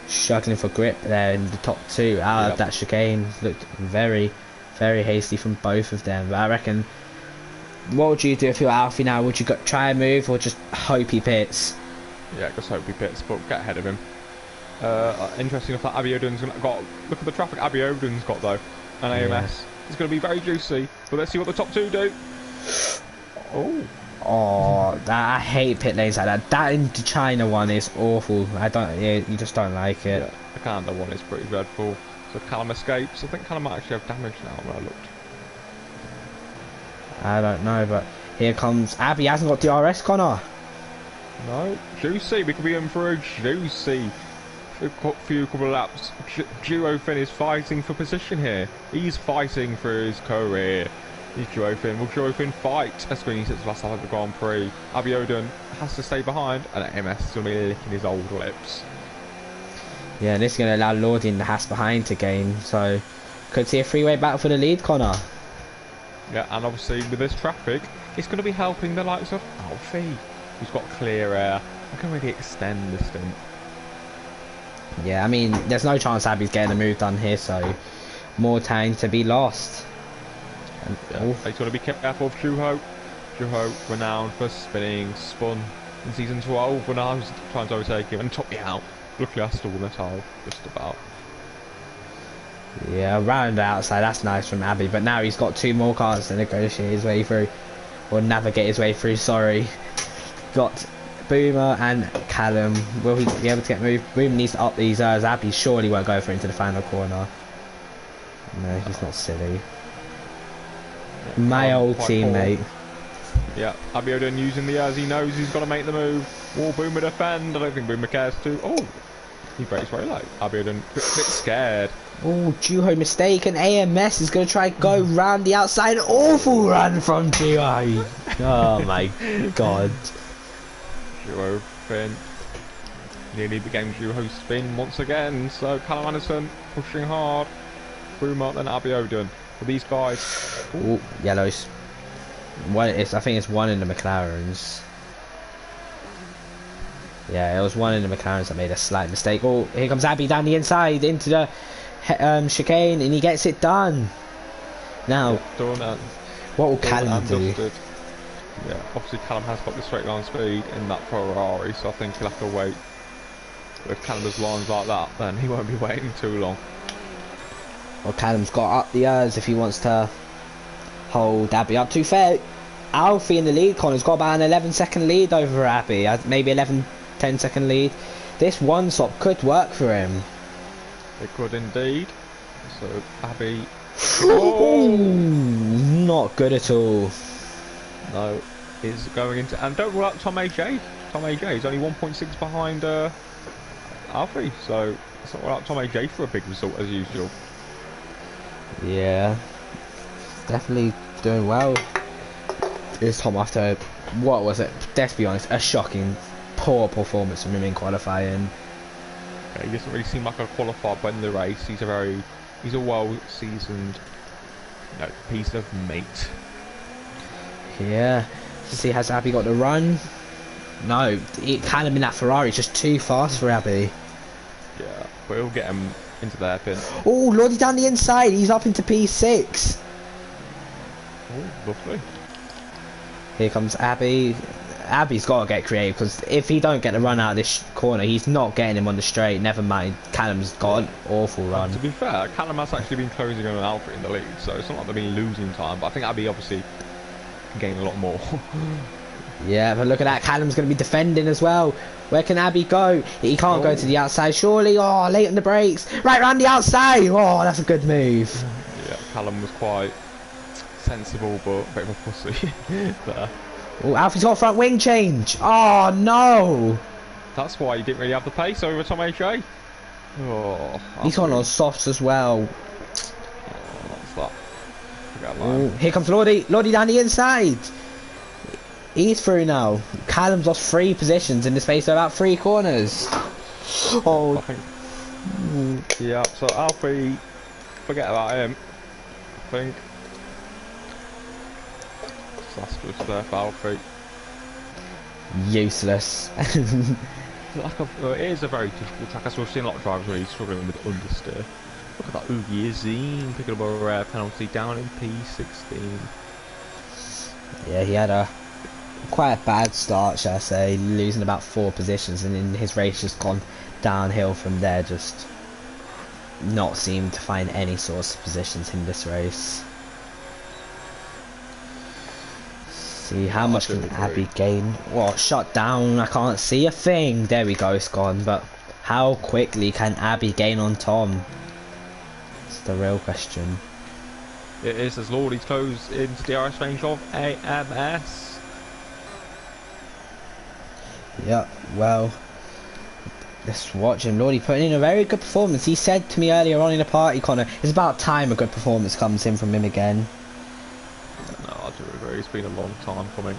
struggling for grip there in the top 2 out of that chicane. Looked very, very hasty from both of them. But I reckon, what would you do if you're Alfie now? Would you try and move or just hope he pits? Yeah, just hope he pits, but get ahead of him. Interesting enough that Abiodun's got. Look at the traffic Abiodun's got though, and AMS. It's going to be very juicy. But let's see what the top two do. Oh. Oh, I hate pit lanes like that. That in the China one is awful. I don't. Yeah, you just don't like it. Yeah, the Canada one is pretty dreadful. So Callum escapes. I think Callum might actually have damage now when I looked. I don't know, but here comes Abby. Hasn't got DRS, Connor. No, juicy. We could be in for a juicy few couple of laps. Duo Finn is fighting for position here. He's fighting for his career. He's Duo Finn. Will Duo Finn fight? As Green sits last time at the Grand Prix. Abiodun has to stay behind, and MS is going to be licking his old lips. Yeah, and this is going to allow Lordy in the Haas behind to gain. So, could see a three-way battle for the lead, Connor. Yeah, and obviously with this traffic, it's going to be helping the likes of Alfie, who's got clear air. I can really extend this stint. Yeah, I mean, there's no chance Abby's getting a move done here, so more time to be lost. And, yeah, he's got to be careful of Juho. Juho, renowned for spinning, spun in season 12 when I was trying to overtake him and took me out. Luckily I stalled the tile, just about. Yeah, round outside, that's nice from Abby, but now he's got two more cars to negotiate his way through, or navigate his way through, sorry. Got Boomer and Callum. Will he be able to get moved? Boomer needs to up these Abby surely won't go for into the final corner. No, he's not silly. Yeah, my old teammate. Poor. Yeah, Abiodun using the he knows he's got to make the move. Will Boomer defend? I don't think Boomer cares to. Oh, he breaks very late. Abiodun a bit scared. Oh, Juho mistake, and AMS is going to try go round the outside. Awful run from Juho. Oh my god. Juho Finn nearly became Juho Spin once again. So Callum Anderson pushing hard. Boomer then Abiodun. For these guys. Oh, yellows. One is, I think it's one in the McLarens. Yeah, it was one in the McLarens that made a slight mistake. Oh, here comes Abby down the inside into the chicane, and he gets it done. Now, done what will Callum do? Dusted. Yeah, obviously Callum has got the straight line speed in that Ferrari, so I think he'll have to wait. But if Callum does lines like that, then he won't be waiting too long. Well, Callum's got up the if he wants to hold Abby up. To be fair, Alfie in the lead corner's got about an 11-second lead over Abby, maybe 10 second lead. This one swap could work for him. It could indeed. So Abby. Oh, not good at all. No, is going into, and don't rule out Tom AJ. Tom AJ is only 1.6 behind Alfie, so it's not rule out Tom AJ for a big result as usual. Yeah, definitely doing well. Is Tom after what was it? Let's be honest, a shocking, poor performance from him in qualifying. Yeah, he doesn't really seem like a qualifier, but in the race, he's a well-seasoned, piece of meat. Yeah, to see has Abby got the run? No, it kind of been that Ferrari just too fast for Abby. Yeah, but he'll get him into the hairpin. Oh, Lordy down the inside, he's up into P6. Oh, lovely. Here comes Abby. Abby's got to get creative, because if he don't get the run out of this corner, he's not getting him on the straight. Never mind, Callum's got an awful run. To be fair, Callum has actually been closing on Alfie in the lead, so it's not like they've been losing time, but I think Abby obviously can gain a lot more. Yeah, but look at that, Callum's going to be defending as well. Where can Abby go? He can't go to the outside, surely. Oh, late on the brakes. Right round the outside. Oh, that's a good move. Yeah, Callum was quite sensible, but a bit of a pussy there. Oh, Alfie's got a front wing change. Oh, no. That's why he didn't really have the pace over Tom AJ. Oh, he's gone on softs as well. Oh, here comes Lordy. Lordy down the inside. He's through now. Callum's lost 3 positions in the space of about 3 corners. Oh. Yeah, so Alfie, forget about him. I think. Disastrous there for Alfie. Useless. It is a very difficult track, as we've seen a lot of drivers really struggling with understeer. Look at that Oogie Azine picking up a rare penalty down in P16. Yeah, he had quite a bad start, shall I say, losing about 4 positions, and then his race just gone downhill from there, just not seem to find any sorts of positions in this race. See how much can Abby gain? Well, shut down, I can't see a thing. There we go, it's gone. But how quickly can Abby gain on Tom? It's the real question. It is, as Lordy's close into the DRS range of AMS. Yeah, well, let's watch him. Lordy putting in a very good performance. He said to me earlier on in the party, Connor, it's about time a good performance comes in from him again. No, I do agree. It's been a long time coming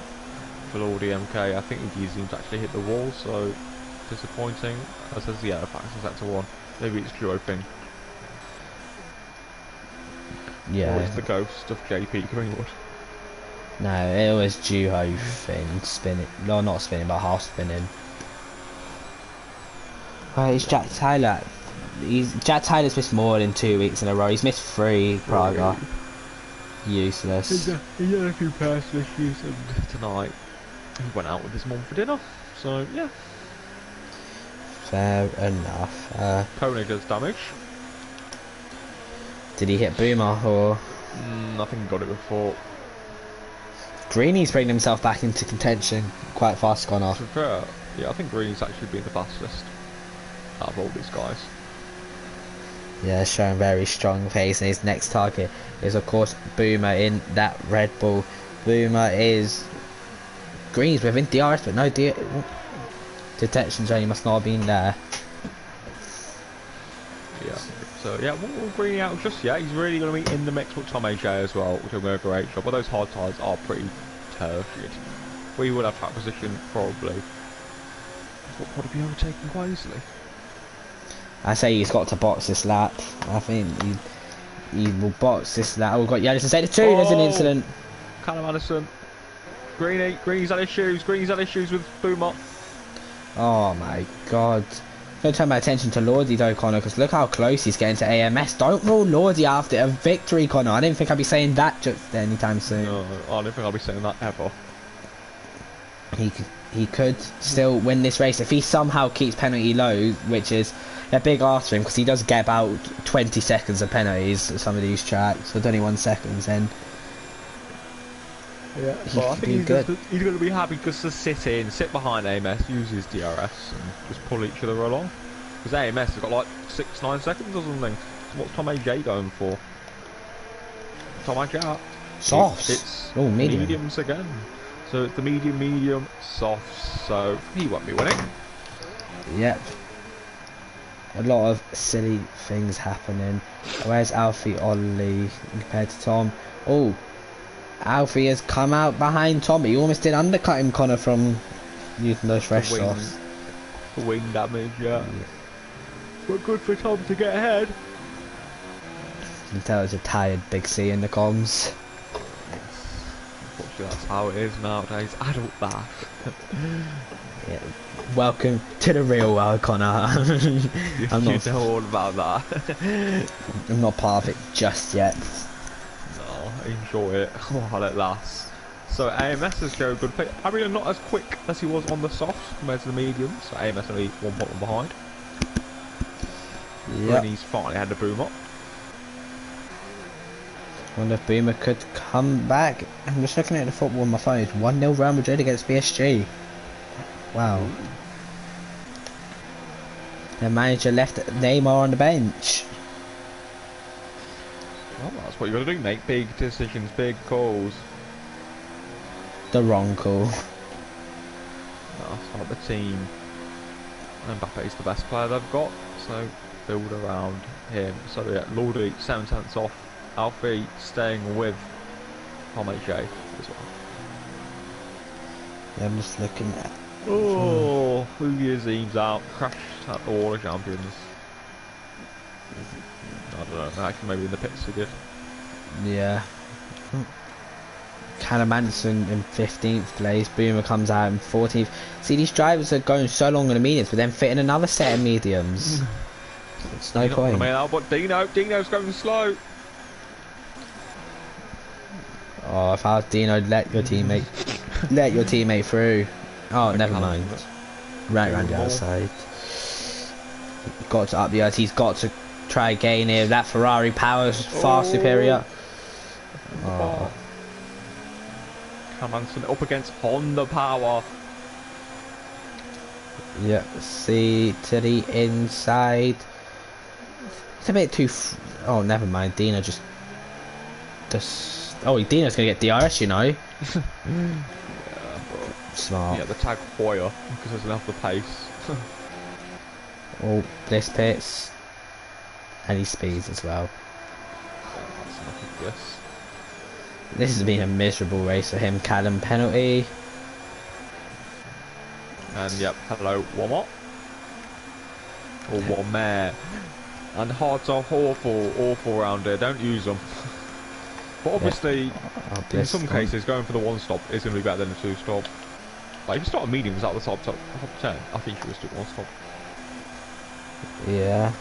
for Lordy MK. I think he seems to actually hit the wall, so disappointing. As says, yeah, the fact is that's a one. Maybe it's Joe-Ping. Yeah. Or it's the ghost of JP Greenwood. No, it was Juho thing, spinning. No, not spinning, but half spinning. Well, it's Jack Tyler. Jack Tyler's missed more than 2 weeks in a row. He's missed 3 Praga. Useless. He had a few personal issues, and tonight he went out with his mum for dinner. So yeah. Fair enough. Koenig does damage. Did he hit Boomer or? I think he got it before. Greeny's bringing himself back into contention quite fast, Connor. To be fair, yeah, I think Greeny's actually been the fastest out of all these guys. Yeah, showing very strong pace, and his next target is of course Boomer in that Red Bull. Boomer is Green's within DRS, but no detection zone. He must not have been there. Yeah. So yeah, we'll Greeny out just yet. He's really going to be in the mix with Tom AJ as well, which will do a great job. But those hard tyres are pretty turgid. We would have track position probably. But would be overtaken quite easily. I say he's got to box this lap. I think he will box this lap. We've got Yellison say the 2. There's an incident. Callum Addison. Greeny's had issues. Greeny's had issues with Boomer. Oh my god. I'm going to turn my attention to Lordy though, Connor, because look how close he's getting to AMS. Don't rule Lordy after a victory, Connor. I didn't think I'd be saying that just anytime soon. No, I don't think I'll be saying that ever. He could still win this race if he somehow keeps penalty low, which is a big ask for him, because he does get about 20 seconds of penalties at some of these tracks, with only 1 second, then yeah, well, I think he's going to be happy just to sit behind AMS, use his DRS, and just pull each other along. Because AMS has got like 6-9 seconds or something. So what's Tom AJ going for? Tom AJ. Softs. It's medium. Mediums again. So it's the medium, softs. So he won't be winning. Yep. A lot of silly things happening. Where's Alfie Ollie compared to Tom? Oh. Alfie has come out behind Tom. He almost did undercut him, Connor, from using those fresh softs. Wing damage, yeah. But good for Tom to get ahead. You can tell it's a tired Big C in the comms. Unfortunately, that's how it is nowadays. Adult bath. Yeah. Welcome to the real world, Connor. I'm not. You know all about that. I'm not part of it just yet. Enjoy it while it lasts. So AMS has showed good play. Probably not as quick as he was on the softs compared to the mediums. So AMS only 1 point behind. Yeah. And he's finally had the Boomer. Wonder if Boomer could come back. I'm just looking at the football on my phone. It's 1-0 Real Madrid against PSG. Wow. The manager left Neymar on the bench. Well, that's what you got to do, make big decisions, big calls. The wrong call. That's like the team. Mbappe's the best player they've got, so build around him. So yeah, Lordy 7 tenths off. Alfie staying with Tom AJ as well. Yeah, I'm just looking at. Oh, who years Eames out, crashed at the Water Champions. I don't know, actually maybe in the pits he did. Yeah. Callum Anderson in 15th place, Boomer comes out in 14th. See, these drivers are going so long on the mediums, but then fitting another set of mediums. It's no point. But Dino's going slow. Oh, if I was Dino, let your teammate through. Oh, never mind. Right round the outside. Got to up the odds. He's got to try again here. That Ferrari power is far superior. Oh. Cam Anderson up against Honda power. Yeah, see to the inside. It's a bit too. Oh, never mind. Dino just. Oh, Dino's gonna get DRS, you know. Yeah, Smart. yeah, the tag Hoyer because there's enough of the pace. Oh, this pits. And he speeds as well. That's enough, yes. This has been a miserable race for him. Callum penalty. And yep, hello, one more. Or one more. And hards are awful around here. Don't use them. But obviously, in some cases, going for the one stop is going to be better than a two stop. Like if you start a medium without the top 10, I think you should just do one stop. Yeah.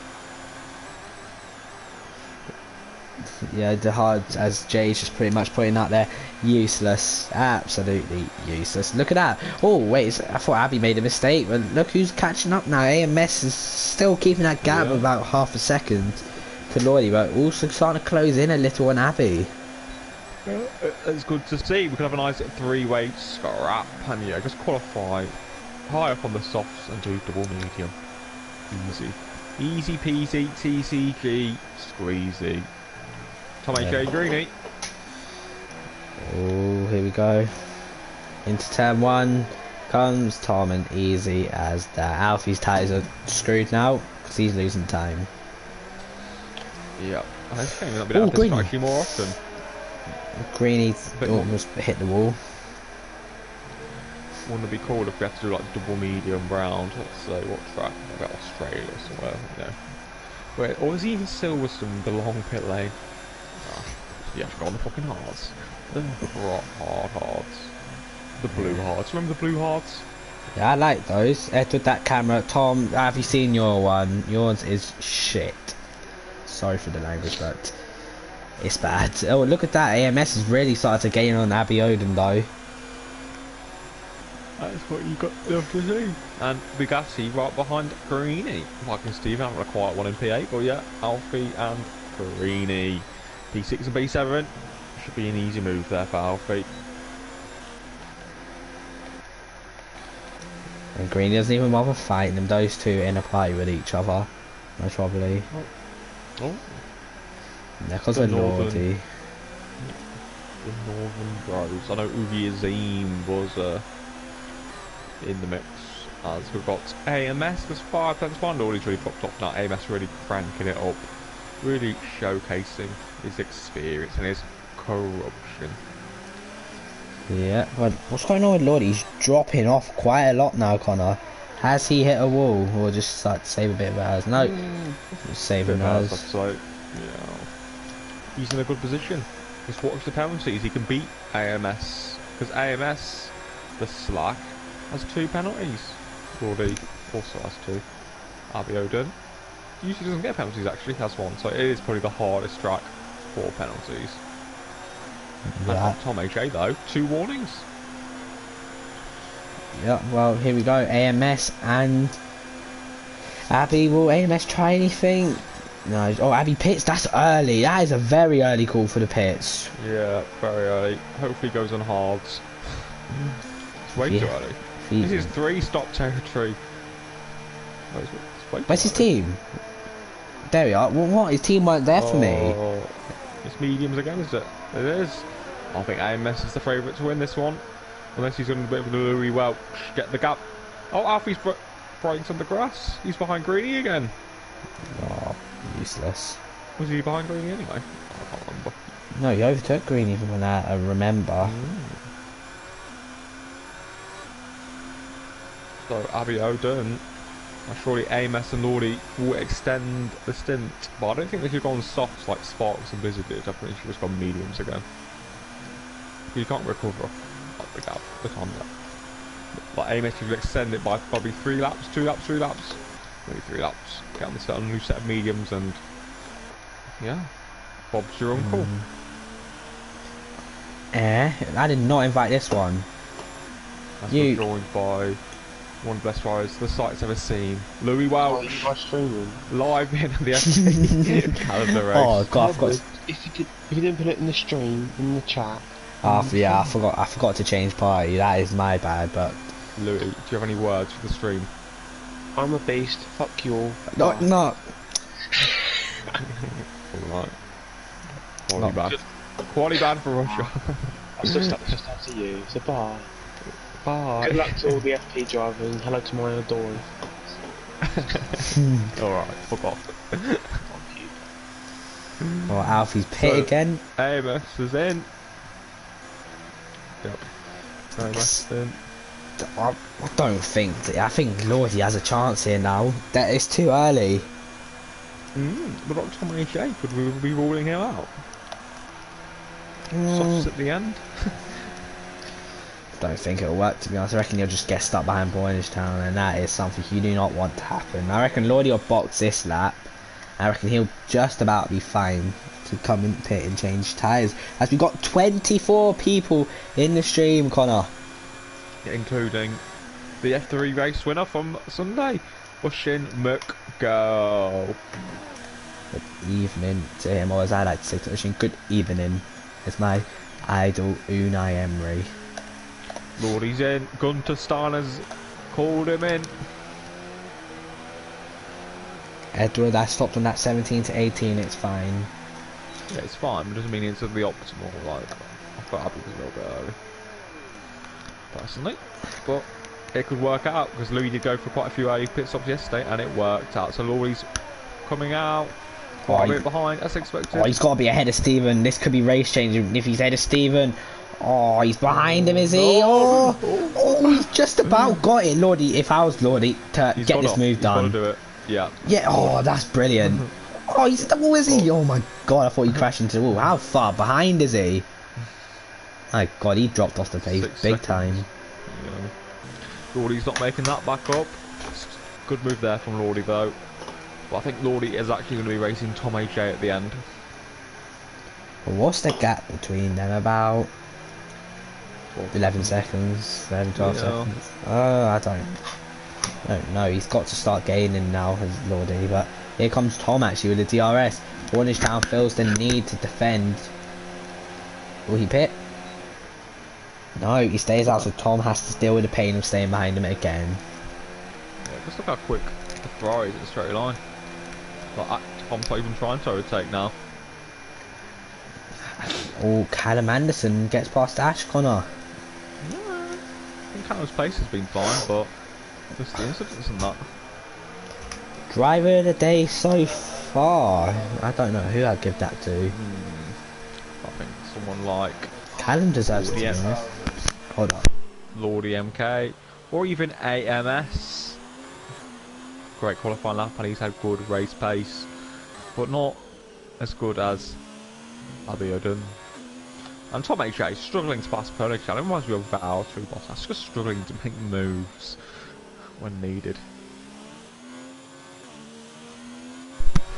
Yeah, the hard, as Jay's just pretty much putting out there, useless, absolutely useless. Look at that. Oh wait, I thought Abby made a mistake, but look who's catching up now. AMS is still keeping that gap of about half a second to Lloydie, but also starting to close in a little on Abby. It's good to see. We can have a nice three-way scrap, and yeah, just qualify high up on the softs and do double medium. Easy peasy, TCG, squeezy. Tom H.A. Greeny. Oh, here we go. Into turn one comes Tom, and easy as that. Alfie's tyres are screwed now because he's losing time. Yep. I think that'll be able to actually more often. Greeny almost hit the wall. Wouldn't it be cool if we had to do like double medium round? Let's say what track? About Australia or somewhere, you know. Where, or is it even Silverstone, the long pit lane? You have to go on the fucking hards. The hards. The blue hards. Remember the blue hards? Yeah, I like those. With that camera. Tom, have you seen your one? Yours is shit. Sorry for the language, but it's bad. Oh, look at that. AMS has really started to gain on Abby Oden, though. That's what you got to see. And Bugatti right behind Greeny. Mike and Steve haven't got a quiet one in P8, but yeah, Alfie and Greeny. P6 and P7 should be an easy move there for Alfie. And Greeny doesn't even bother fighting them. Those two in a fight with each other, most probably. Oh. Yeah, because of Lordy. The Northern Bros. I know Uvi Azim was in the mix. As we've got AMS was 5 tenths behind. Lordy's really popped off now. AMS really cranking it up. Really showcasing his experience and his corruption. Yeah, but what's going on with Lordy? He's dropping off quite a lot now, Connor. Has he hit a wall or just like to save a bit of ours? No, saving ours. So, yeah, he's in a good position. Just watch the penalties. He can beat AMS because AMS, the slack, has 2 penalties. Lordy also has 2. Abby Oden usually doesn't get penalties. Actually, has 1. So it is probably the hardest track for penalties. Yeah. And Tom H.A. though, 2 warnings. Yeah, well, here we go. AMS and Abby. Will AMS try anything? No. Oh, Abby pits. That's early. That is a very early call for the pits. Yeah, very early. Hopefully goes on hards. It's way too early. This is 3-stop territory. Where's his team? There we are. Well, what? His team weren't there for me. It's mediums again, is it? It is. I think AMS is the favourite to win this one. Unless he's on a bit of a Louis Welch. Get the gap. Oh, Alfie's breaking some of the grass. He's behind Greeny again. Oh, useless. Was he behind Greeny anyway? I can't remember. No, he overtook Greeny even when I remember. So, Abby Oden. Surely AMS and Lordy will extend the stint. But I don't think they should go on softs like Sparks and Blizzard did. I think they should just go on mediums again. You can't recover the gap, the time gap. But AMS should extend it by probably 3 laps, 2 laps, 3 laps. Maybe 3 laps. Get on a new set of mediums and yeah. Bob's your uncle. I did not invite this one. That's joined by one of the best drivers the site's ever seen. Louis Oh, you Welch, guys streaming? live in the FP calendar race. Oh god, I forgot. Edward, if you didn't put it in the stream, in the chat. Yeah, I forgot to change party. That is my bad. But Louis, do you have any words for the stream? I'm a beast. Fuck you all. not. Alright. Quality Not bad. Quality bad for Russia. I still stuck to you. So bye. Bye. Good luck to all the FP drivers and hello to my adoring. Alright, fuck off. Fuck you. Oh, Alfie's pit So- again. Amos is in. Yep. Amos in. I don't think. I think Lordy has a chance here now. That is too early. But not Tom H.A. Could we be ruling him out? Softs at the end. Don't think it'll work, to be honest. I reckon you'll just get stuck behind Boynage Town, and that is something you do not want to happen. I reckon Lordy will box this lap. I reckon he'll just about be fine to come in pit and change tyres. As we got 24 people in the stream, Connor. Including the F3 race winner from Sunday, Ushin McGo. Good evening to him, or as I like to say to Ushin, good evening. It's my idol Unai Emery. Lordy's in. Gunter Steiner's called him in. Edward, I stopped on that 17 to 18, it's fine. Yeah, it's fine, but it doesn't mean it's at the optimal. Like, I thought happy was a little bit early, personally, but it could work out because Louis did go for quite a few early pit stops yesterday, and it worked out. So Lordy's coming out quite a bit behind, as expected. Oh, he's got to be ahead of Steven. This could be race changing if he's ahead of Steven. Oh, he's behind him, is he? No. Oh, he's just about got it. Lordy, if I was Lordy, to He's get got this it. move He's got to done. do it. Yeah. Yeah, oh, that's brilliant. Oh, he's double, is he? Oh my god, I thought he crashed into the wall. How far behind is he? My god, he dropped off the pace 6 big seconds. time. Yeah. Lordy's not making that back up. Good move there from Lordy though. But I think Lordy is actually going to be racing Tom H.A. at the end. What's the gap between them? About 11 seconds, 11, 12 Yeah. seconds. Oh, I don't know. He's got to start gaining now, as Lordy. But here comes Tom actually with the DRS. Boynage Town feels the need to defend. Will he pit? No, he stays out, so Tom has to deal with the pain of staying behind him again. Yeah, just look how quick the Ferrari is in a straight line. Like, Tom's not even trying to overtake now. Oh, Callum Anderson gets past Ash Connor. Yeah, I think Callum's pace has been fine, but just the incidents and that. Driver of the day so far. I don't know who I'd give that to. I think someone like Callum deserves it, to be Yeah. honest. Hold on. Lordy MK or even AMS. Great qualifying lap, and he's had good race pace, but not as good as Abiodun. And Tom H.A. is struggling to pass Polo Challenge. It reminds me of Valtteri Bottas, just struggling to make moves when needed.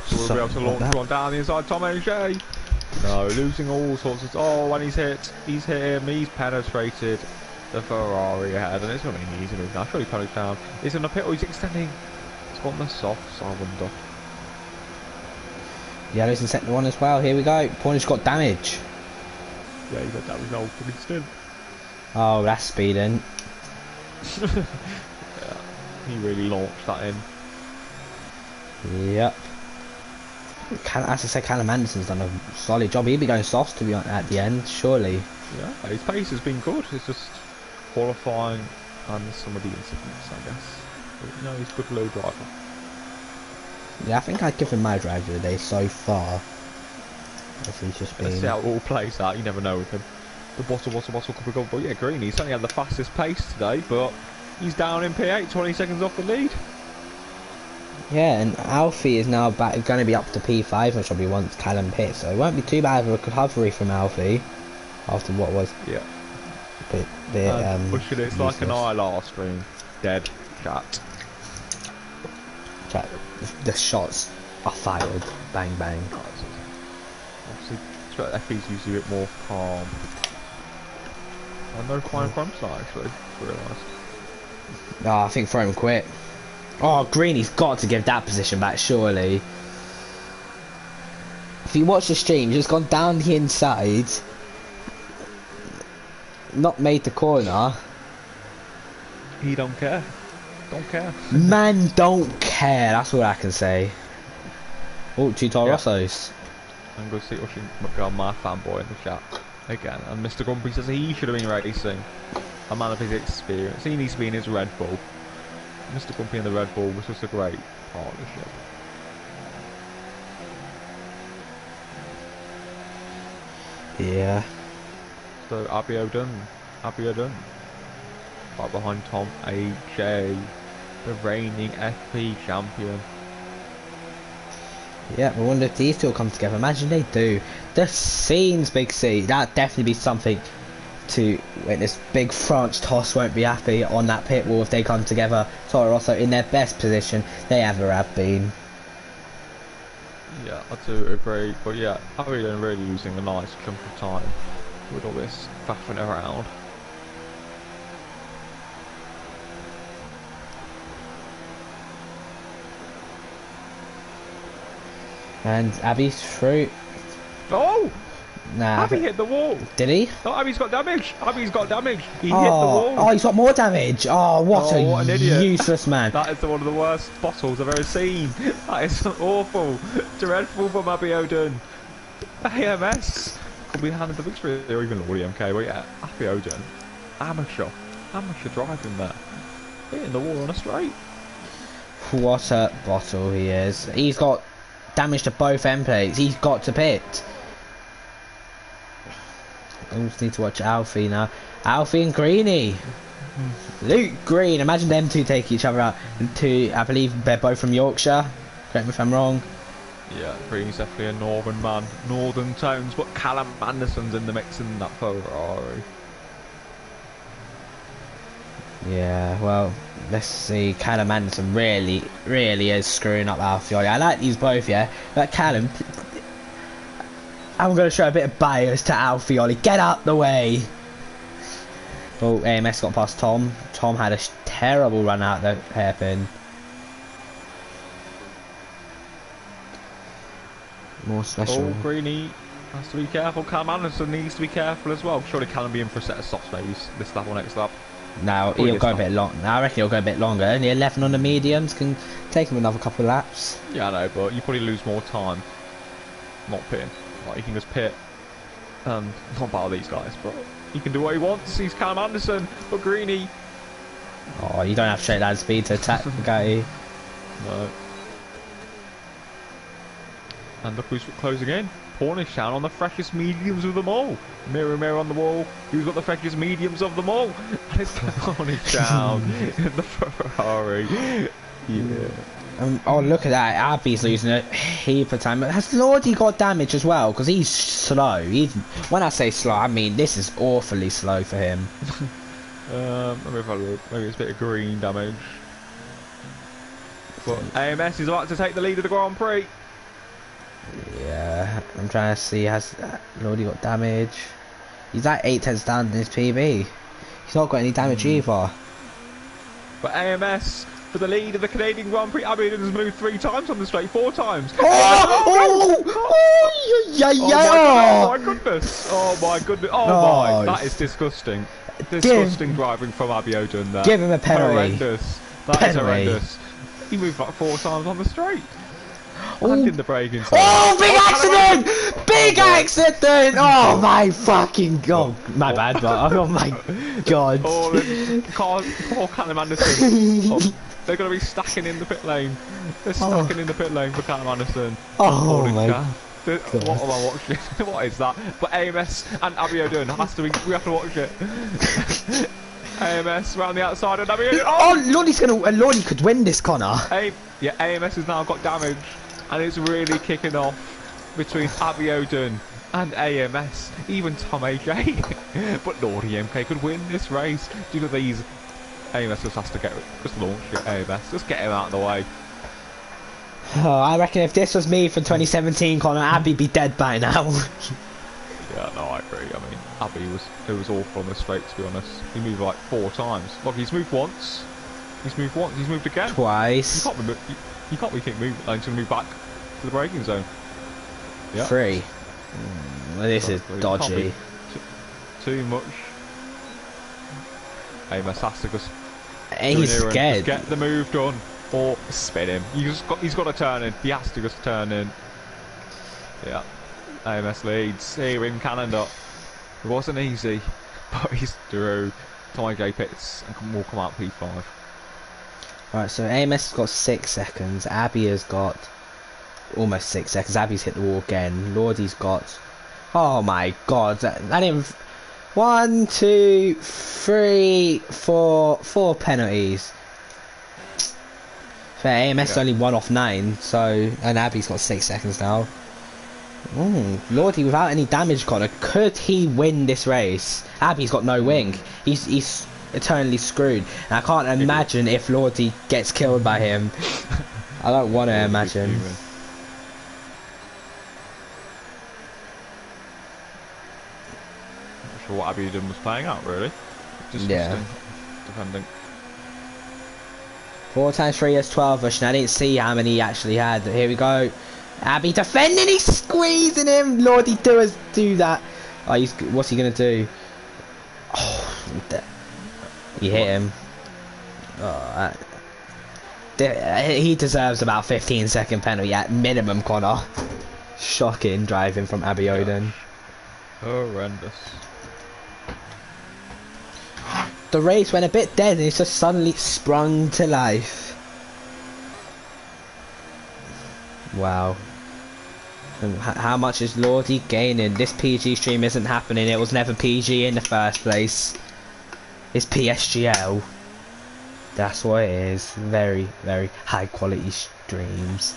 So we'll be able to launch one down the inside. Tom H.A. No, losing all sorts of. Oh, when he's hit him, he's penetrated the Ferrari ahead, and it's going to be an easy move now. Surely Polo down. He's in the pit, or he's extending. It's gone the softs, I wonder. Yellow's in sector 1 as well. Here we go. Pointer's got damage. Yeah, he said that was an old fucking stint. Oh, that's speeding. Yeah, he really launched that in. Yep. As I said, Callum Anderson's done a solid job. He'd be going soft to be on at the end, surely. Yeah, his pace has been good. It's just qualifying and some of the incidents, I guess. But, you know, he's a good low driver. Yeah, I think I'd give him my driver of the day so far. As he's just Let's been. see how it all plays out. You never know with him. The bottle, could go. But yeah, Green, he's certainly had the fastest pace today, but he's down in P8, 20 seconds off the lead. Yeah, and Alfie is now back, going to be up to P5, which will be once Callum pits, so it won't be too bad of a recovery from Alfie after what was Yeah. a bit Pushing it's like an ILR stream. Dead cat. Chat. The shots are fired. Bang bang. Obviously, FP's usually a bit more calm. And no fine fronts now, actually, I realised. Oh, I think throw him quick. Oh, Greeny's got to give that position back, surely. If you watch the stream, he's just gone down the inside. Not made the corner. He don't care. Don't care. Man don't care, that's all I can say. Oh, two Toro Rossos. I'm going to see my fanboy in the chat again. And Mr. Grumpy says he should have been racing. A man of his experience. He needs to be in his Red Bull. Mr. Grumpy and the Red Bull was just a great partnership. Yeah. So Abiodun. Right behind Tom AJ, the reigning FP champion. Yeah, I wonder if these two will come together. Imagine they do. The scenes, Big C. That'd definitely be something to witness. Big France Toss won't be happy on that pit wall if they come together. Toro Rosso in their best position they ever have been. Yeah, I do agree. But yeah, Abiodun really losing a nice chunk of time with all this faffing around. And Abby's through. Oh! Nah. Abby hit the wall. Did he? Oh, Abby's got damage. Abby's got damage. He hit the Oh, wall. he's got more damage. Oh, what an idiot. useless man. That is one of the worst bottles I've ever seen. That is awful. Dreadful from Abiodun. AMS could be handed the victory, or even Lord MK. But yeah, Abiodun. Amateur driving there. Hitting the wall on a straight. What a bottle he is. He's got damage to both end plates. He's got to pit. I just need to watch Alfie now. Alfie and Greeny. Luke Green. Imagine them two take each other out. And two, I believe they're both from Yorkshire. Correct me if I'm wrong. Yeah, Green's definitely a northern man. Northern tones, but Callum Anderson's in the mix in that Ferrari. Yeah, well, let's see. Callum Anderson really is screwing up Alfie. I like these both, yeah. But Callum, I'm going to show a bit of bias to Alfie. Get out the way. Oh, AMS got past Tom. Tom had a terrible run out the hairpin. More special. Oh, Greeny has to be careful. Callum Anderson needs to be careful as well. Surely Callum be in for a set of softs maybe this lap or next lap. No, he'll go a bit long. I reckon he'll go a bit longer. Only 11 on the mediums can take him another couple of laps. Yeah, I know, but you probably lose more time not pitting. Like, he can just pit and not battle these guys, but he can do what he wants. He's Callum Anderson, but Greeny. Oh, you don't have straight line speed to attack the guy. No. And look who's closing in. Cornish Town on the freshest mediums of them all. Mirror, mirror on the wall. Who's got the freshest mediums of them all? And it's Cornish Town in the Ferrari. Yeah. Oh, look at that. Abby's losing a heap of time. Has Lordy got damage as well? Because he's slow. When I say slow, I mean this is awfully slow for him. Let me have a look. Maybe it's a bit of green damage. But AMS is about to take the lead of the Grand Prix. Yeah, I'm trying to see. Has Lordy got damage? He's like 8/10 down in his PB. He's not got any damage either. But AMS for the lead of the Canadian Grand Prix. Abiodun's moved 3 times on the straight, 4 times. Oh my goodness! Oh my goodness! Oh my! That is disgusting. Disgusting driving from Abiodun there. Give him a penalty. Horrendous. That is horrendous. He moved like 4 times on the straight. And in the braking zone. Oh, big accident! Big accident! Oh my fucking god! My bad, but oh my god! Poor Callum Anderson. Oh, they're going to be stacking in the pit lane. They're stacking in the pit lane for Callum Anderson. Oh my god! What am I watching? What is that? But AMS and Abiodun has to be. We have to watch it. AMS round the outside and Abiodun. Oh, Lordy could win this, Connor. Yeah, AMS has now got damage, and it's really kicking off between Abiodun and AMS. Even Tom AJ, but Lordy MK could win this race due to these. AMS just has to just launch it. AMS, just get him out of the way. Oh, I reckon if this was me from 2017, Connor, Abby'd be dead by now. Yeah, no, I agree. I mean, it was awful on the straight, to be honest. He moved like 4 times. Look, he's moved once, He's moved once. He's moved again. Twice. You can't keep moving. He's going to move back to the braking zone. Yeah. 3. Well, this is dodgy. Too much. Amos has to just. He's scared. Just get the move done, or spin him. He's got to turn in. He has to just turn in. Yeah. Amos leads here in Canada. It wasn't easy, but he's through. Tommy J pits and will come out P5. Right, so Amos has got 6 seconds. Abby has got almost 6 seconds. Abby's hit the wall again. Lordy's got. Oh my god! That didn't. 1, 2, 3, 4 penalties. For AMS is only 1 off 9, so and Abby's got 6 seconds now. Lordy without any damage, Connor. Could he win this race? Abby's got no wing. He's eternally screwed. And I can't imagine if Lordy gets killed by him. I don't want to imagine. Not sure what Abby done was playing out really. Just defending. 4 times 3 is 12 and I didn't see how many he actually had. Here we go. Abby defending, he's squeezing him. Lordy do that. Oh, what's he gonna do? Oh, he hit him. Oh, he deserves about 15-second penalty at minimum, Connor. Shocking driving from Abby Oden. Horrendous. The race went a bit dead and it's just suddenly sprung to life. Wow. And how much is Lordy gaining? This PG stream isn't happening. It was never PG in the first place. It's PSGL. That's what it is. Very, very high quality streams.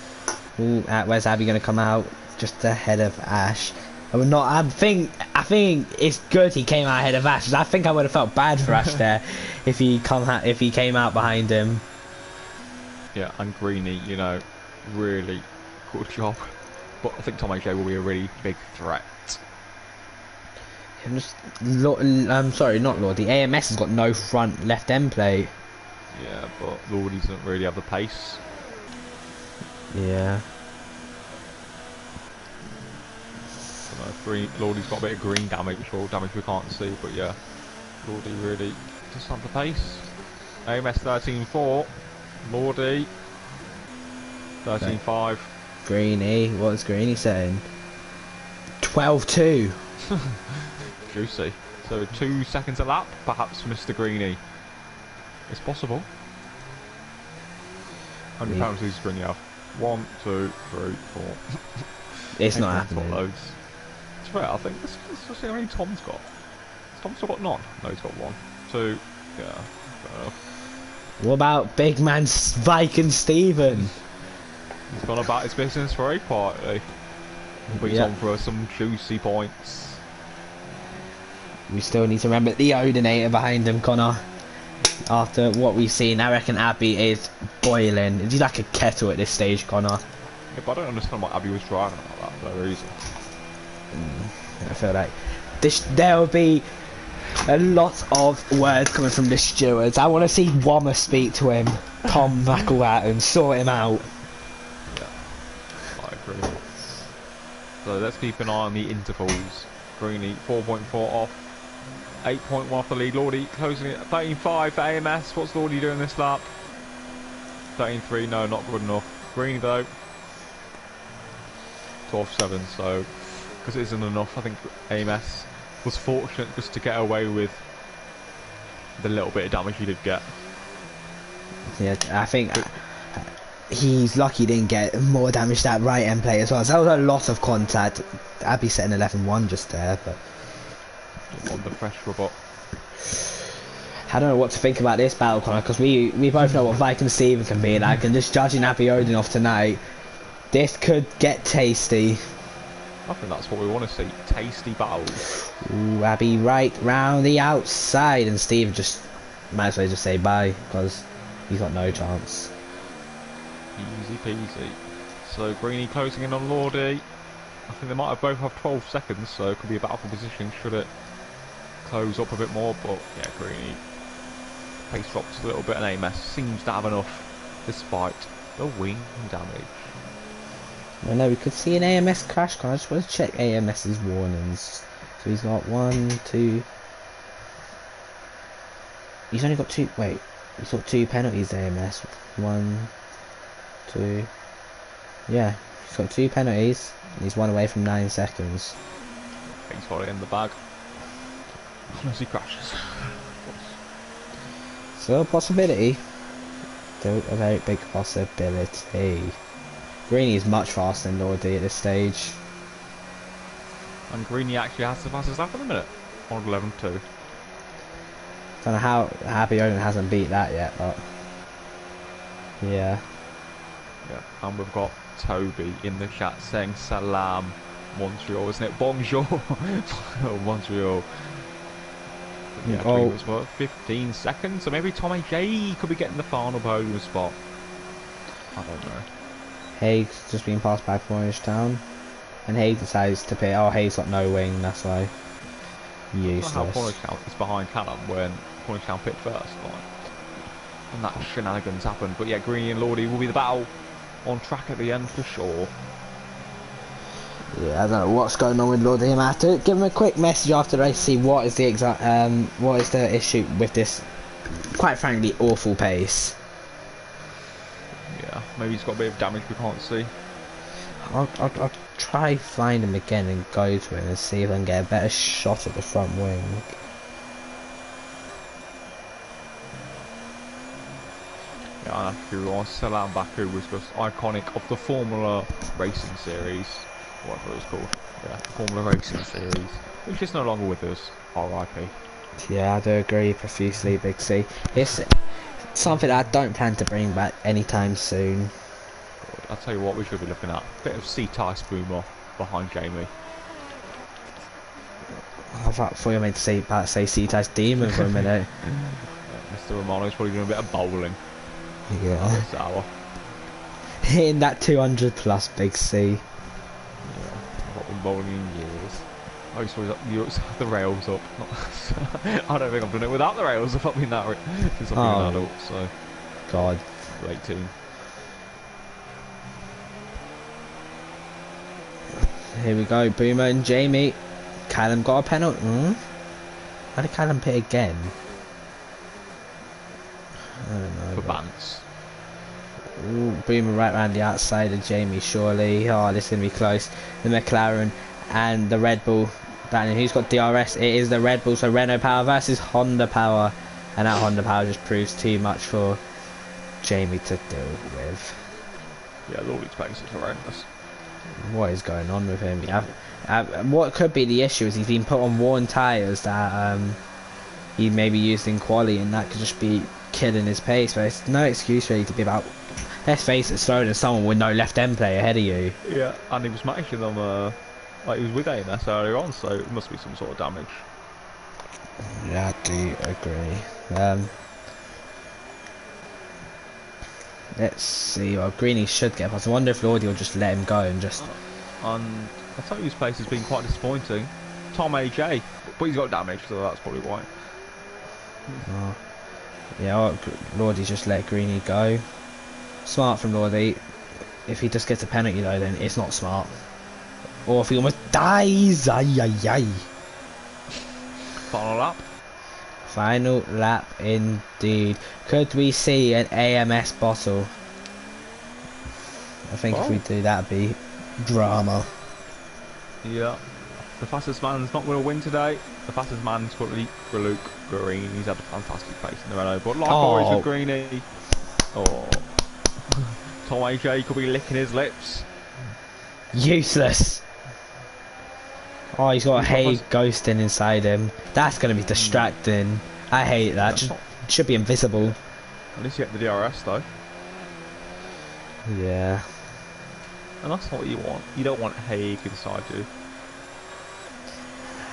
Ooh, where's Abby gonna come out? Just ahead of Ash. I think it's good he came out ahead of Ash. I think I would have felt bad for Ash there if he came out behind him. Yeah, and Greeny, you know, really good job. But I think Tom AJ will be a really big threat. I'm sorry, not Lordy. AMS has got no front left end plate. Yeah, but Lordy doesn't really have the pace. Yeah. Lordy's got a bit of green damage, or damage we can't see, but yeah, Lordy really doesn't have the pace. AMS 13.4, Lordy 13.5. Greeny, what's Greeny saying? 12.2. Juicy. So 2 seconds a lap, perhaps, Mr. Greeny. It's possible. How many pounds does Greeny have? 1, 2, 3, 4. It's not happening. Loads. It's fair, I think. Let's see how many Tom's got. Has Tom still got none? No, he's got 1. 2. Yeah, fair enough. What about big man Viking Steven? He's gone about his business very quietly. But he's on for some juicy points. We still need to remember the Odinator behind him, Connor. After what we've seen, I reckon Abby is boiling. He's like a kettle at this stage, Connor. Yeah, but I don't understand what Abby was driving about that for no reason. I feel like there will be a lot of words coming from the stewards. I want to see Wommer speak to him, Tom McElwatt, sort him out. I agree. So let's keep an eye on the intervals. Greeny 4.4 off, 8.1 off the lead. Lordy closing it 13.5 for AMS. What's Lordy doing this lap? 13.3, no, not good enough. Greeny though 12.7, so because it isn't enough, I think AMS was fortunate just to get away with the little bit of damage he did get. Yeah, I think he's lucky he didn't get more damage to that right end plate as well. So that was a lot of contact. Abby setting 11-1 just there, but on the pressure, but I don't know what to think about this battle, Connor, because we both know what Viking Steven can be like, and just judging Abby Odin off tonight, this could get tasty. I think that's what we want to see, tasty battles. Ooh, Abby right round the outside, and Steve just might as well just say bye, because he's got no chance. Easy peasy. So Greeny closing in on Lordy. I think they might have both have 12 seconds, so it could be a battle for position should it close up a bit more, but yeah, Greeny pace drops a little bit, and AMS seems to have enough despite the wing damage. I know we could see an AMS crash. I just want to check AMS's warnings. So he's got 1, 2. He's only got 2. Wait, he's got 2 penalties. AMS 1, 2. Yeah, he's got 2 penalties. And he's 1 away from 9 seconds. He's got it in the bag. Unless he crashes. Still a possibility. Still a very big possibility. Greeny is much faster than Lordy at this stage. And Greeny actually has the fastest lap in the minute on 11.2. Don't know how Happy Owen hasn't beat that yet, but yeah. Yeah, and we've got Toby in the chat saying Salam Montreal, isn't it? Bonjour Montreal. Yeah, Oh. it was what, 15 seconds, so maybe Tom AJ could be getting the final podium spot. I don't know. Haig's just been passed by Cornish Town, and Haig decides to pit. Oh, Haig's got no wing, that's why. Useless. How Cornish Town is behind Callum when Cornish Town pit first, like, and that shenanigans happened. But yeah, Greeny and Lordy will be the battle on track at the end for sure. Yeah, I don't know what's going on with Lordy. I have to give him a quick message after the race, see what is the exact what is the issue with this, quite frankly, awful pace. Yeah, maybe he's got a bit of damage we can't see. I'll try find him again and go to him and see if I can get a better shot at the front wing. Yeah, and after Salam Baku was just iconic of the Formula Racing Series, whatever it's called. Yeah, the Formula Racing Series, which is no longer with us. R.I.P. Yeah, I do agree profusely, Big C. It's something I don't plan to bring back anytime soon. Good. I'll tell you what we should be looking at. A bit of C-Type Boomer behind Jamie. I thought you were meant to say C-Type's Demon for a minute. Mr. Romano's probably doing a bit of bowling. Yeah. This hour. Hitting that 200 plus, Big C. Yeah, I've not been bowling in years. I used to always have the rails up. I don't think I've done it without the rails if I've been that since I've been an adult, so. God. Late teen. Here we go, Boomer and Jamie. Callum got a penalty. How did Callum pit again? I don't know. For Bants. Ooh, Boomer right round the outside of Jamie, surely. Oh, this is going to be close. The McLaren and the Red Bull. Who's got DRS? It is the Red Bull, so Renault Power versus Honda Power. And that Honda Power just proves too much for Jamie to deal with. Yeah, Lord's pace is horrendous. What is going on with him? Yeah. What could be the issue is he's been put on worn tyres that he maybe used in quali, and that could just be killing his pace. But it's no excuse really to be about. Let's face it, slower than someone with no left end play ahead of you. Yeah, and he was matching them. Like he was with AMS earlier on, so it must be some sort of damage. Yeah, I do agree. Let's see. Well, Greeny should get past. I wonder if Lordy will just let him go and just. And I tell you, his pace has been quite disappointing. Tom AJ, but he's got damage, so that's probably why. Oh. Yeah, well, Lordy just let Greeny go. Smart from Lordy. If he just gets a penalty though, then it's not smart. Or if he almost dies. Ay, ay, ay. Final lap. Final lap indeed. Could we see an AMS bottle? I think if we do, that'd be drama. Yeah. The fastest man's not going to win today. The fastest man's currently Luke Green. He's had a fantastic pace in the Renault. But likewise with Greeny. Oh. Tom AJ could be licking his lips. Useless. Oh, he's got a Haig ghosting inside him. That's going to be distracting. I hate that. Should be invisible. At least you get the DRS though. Yeah. And that's not what you want. You don't want Haig inside you.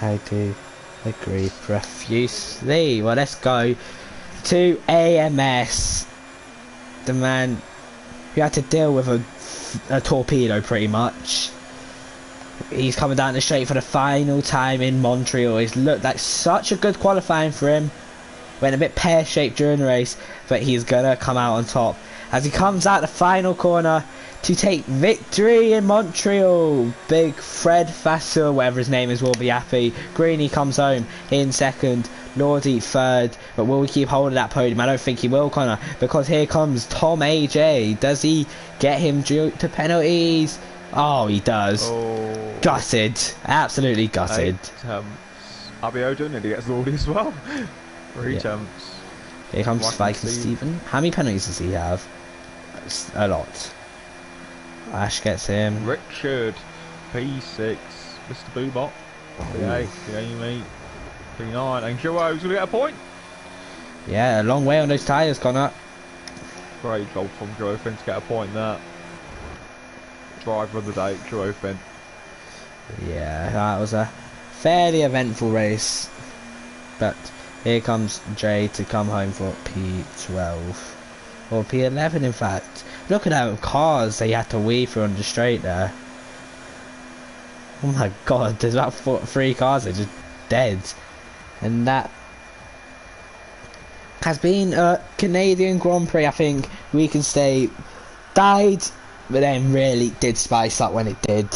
I do agree profusely. Well, let's go to AMS. The man who had to deal with a torpedo pretty much. He's coming down the straight for the final time in Montreal. He's looked like such a good qualifying for him. went a bit pear-shaped during the race, but he's gonna come out on top as he comes out the final corner to take victory in Montreal. Big Fred Vasseur, whatever his name is, will be happy. Greeny comes home in second, Lordy third, but will he keep holding that podium? I don't think he will, Connor, because here comes Tom AJ. Does he get him to penalties? Oh, he does. Oh. Gutted, absolutely gutted. Abby Oden, and he gets Lordy as well. 3 Yeah. attempts. Here comes Like Spike and Steve. Steven. How many penalties does he have? A lot. Ash gets him. Richard, P6, Mr. Boobot, P8, Jamie, P9, and Joe's gonna get a point. Yeah, a long way on those tyres, Connor. Great job from Joe Finn to get a point there. Driver of the day, Joe Finn. Yeah, that was a fairly eventful race. But here comes Jay to come home for P12. Or P11 in fact. Look at how cars they had to weave through on the straight there. Oh my god, there's about 3 cars that are just dead. And that has been a Canadian Grand Prix. I think we can say died, but then really did spice up when it did.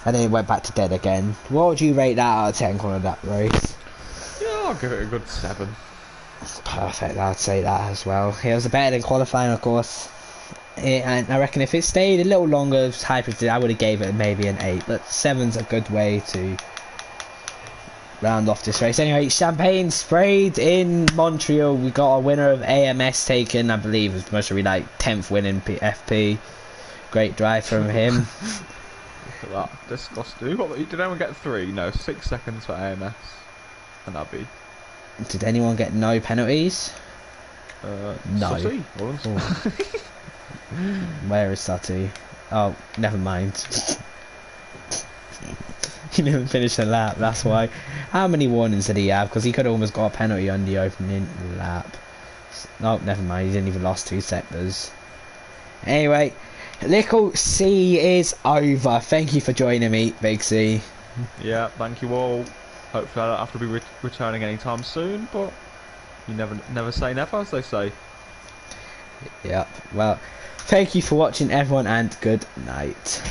And then it went back to dead again. What would you rate that out of 10 on that race? Yeah, I'll give it a good 7. Perfect, I'd say that as well. It was better than qualifying, of course. And I reckon if it stayed a little longer, I would have gave it maybe an 8. But 7's a good way to round off this race. Anyway, champagne sprayed in Montreal. We got a winner of AMS taken, I believe it must be like 10th win in FP. Great drive from him. Look at that, disgusting. Did anyone get 3? No, 6 seconds for AMS. And Abby. Did anyone get no penalties? No. Sussy, Rollins. Where is Sati? Oh, never mind. He didn't finish the lap, that's why. How many warnings did he have? Because he could have almost got a penalty on the opening lap. Oh, never mind, he didn't even lost 2 sectors. Anyway, Little C is over. Thank you for joining me, Big C. Yeah, thank you all. Hopefully I don't have to be returning anytime soon, but you never say never, as they say. Yep, well, thank you for watching everyone and good night.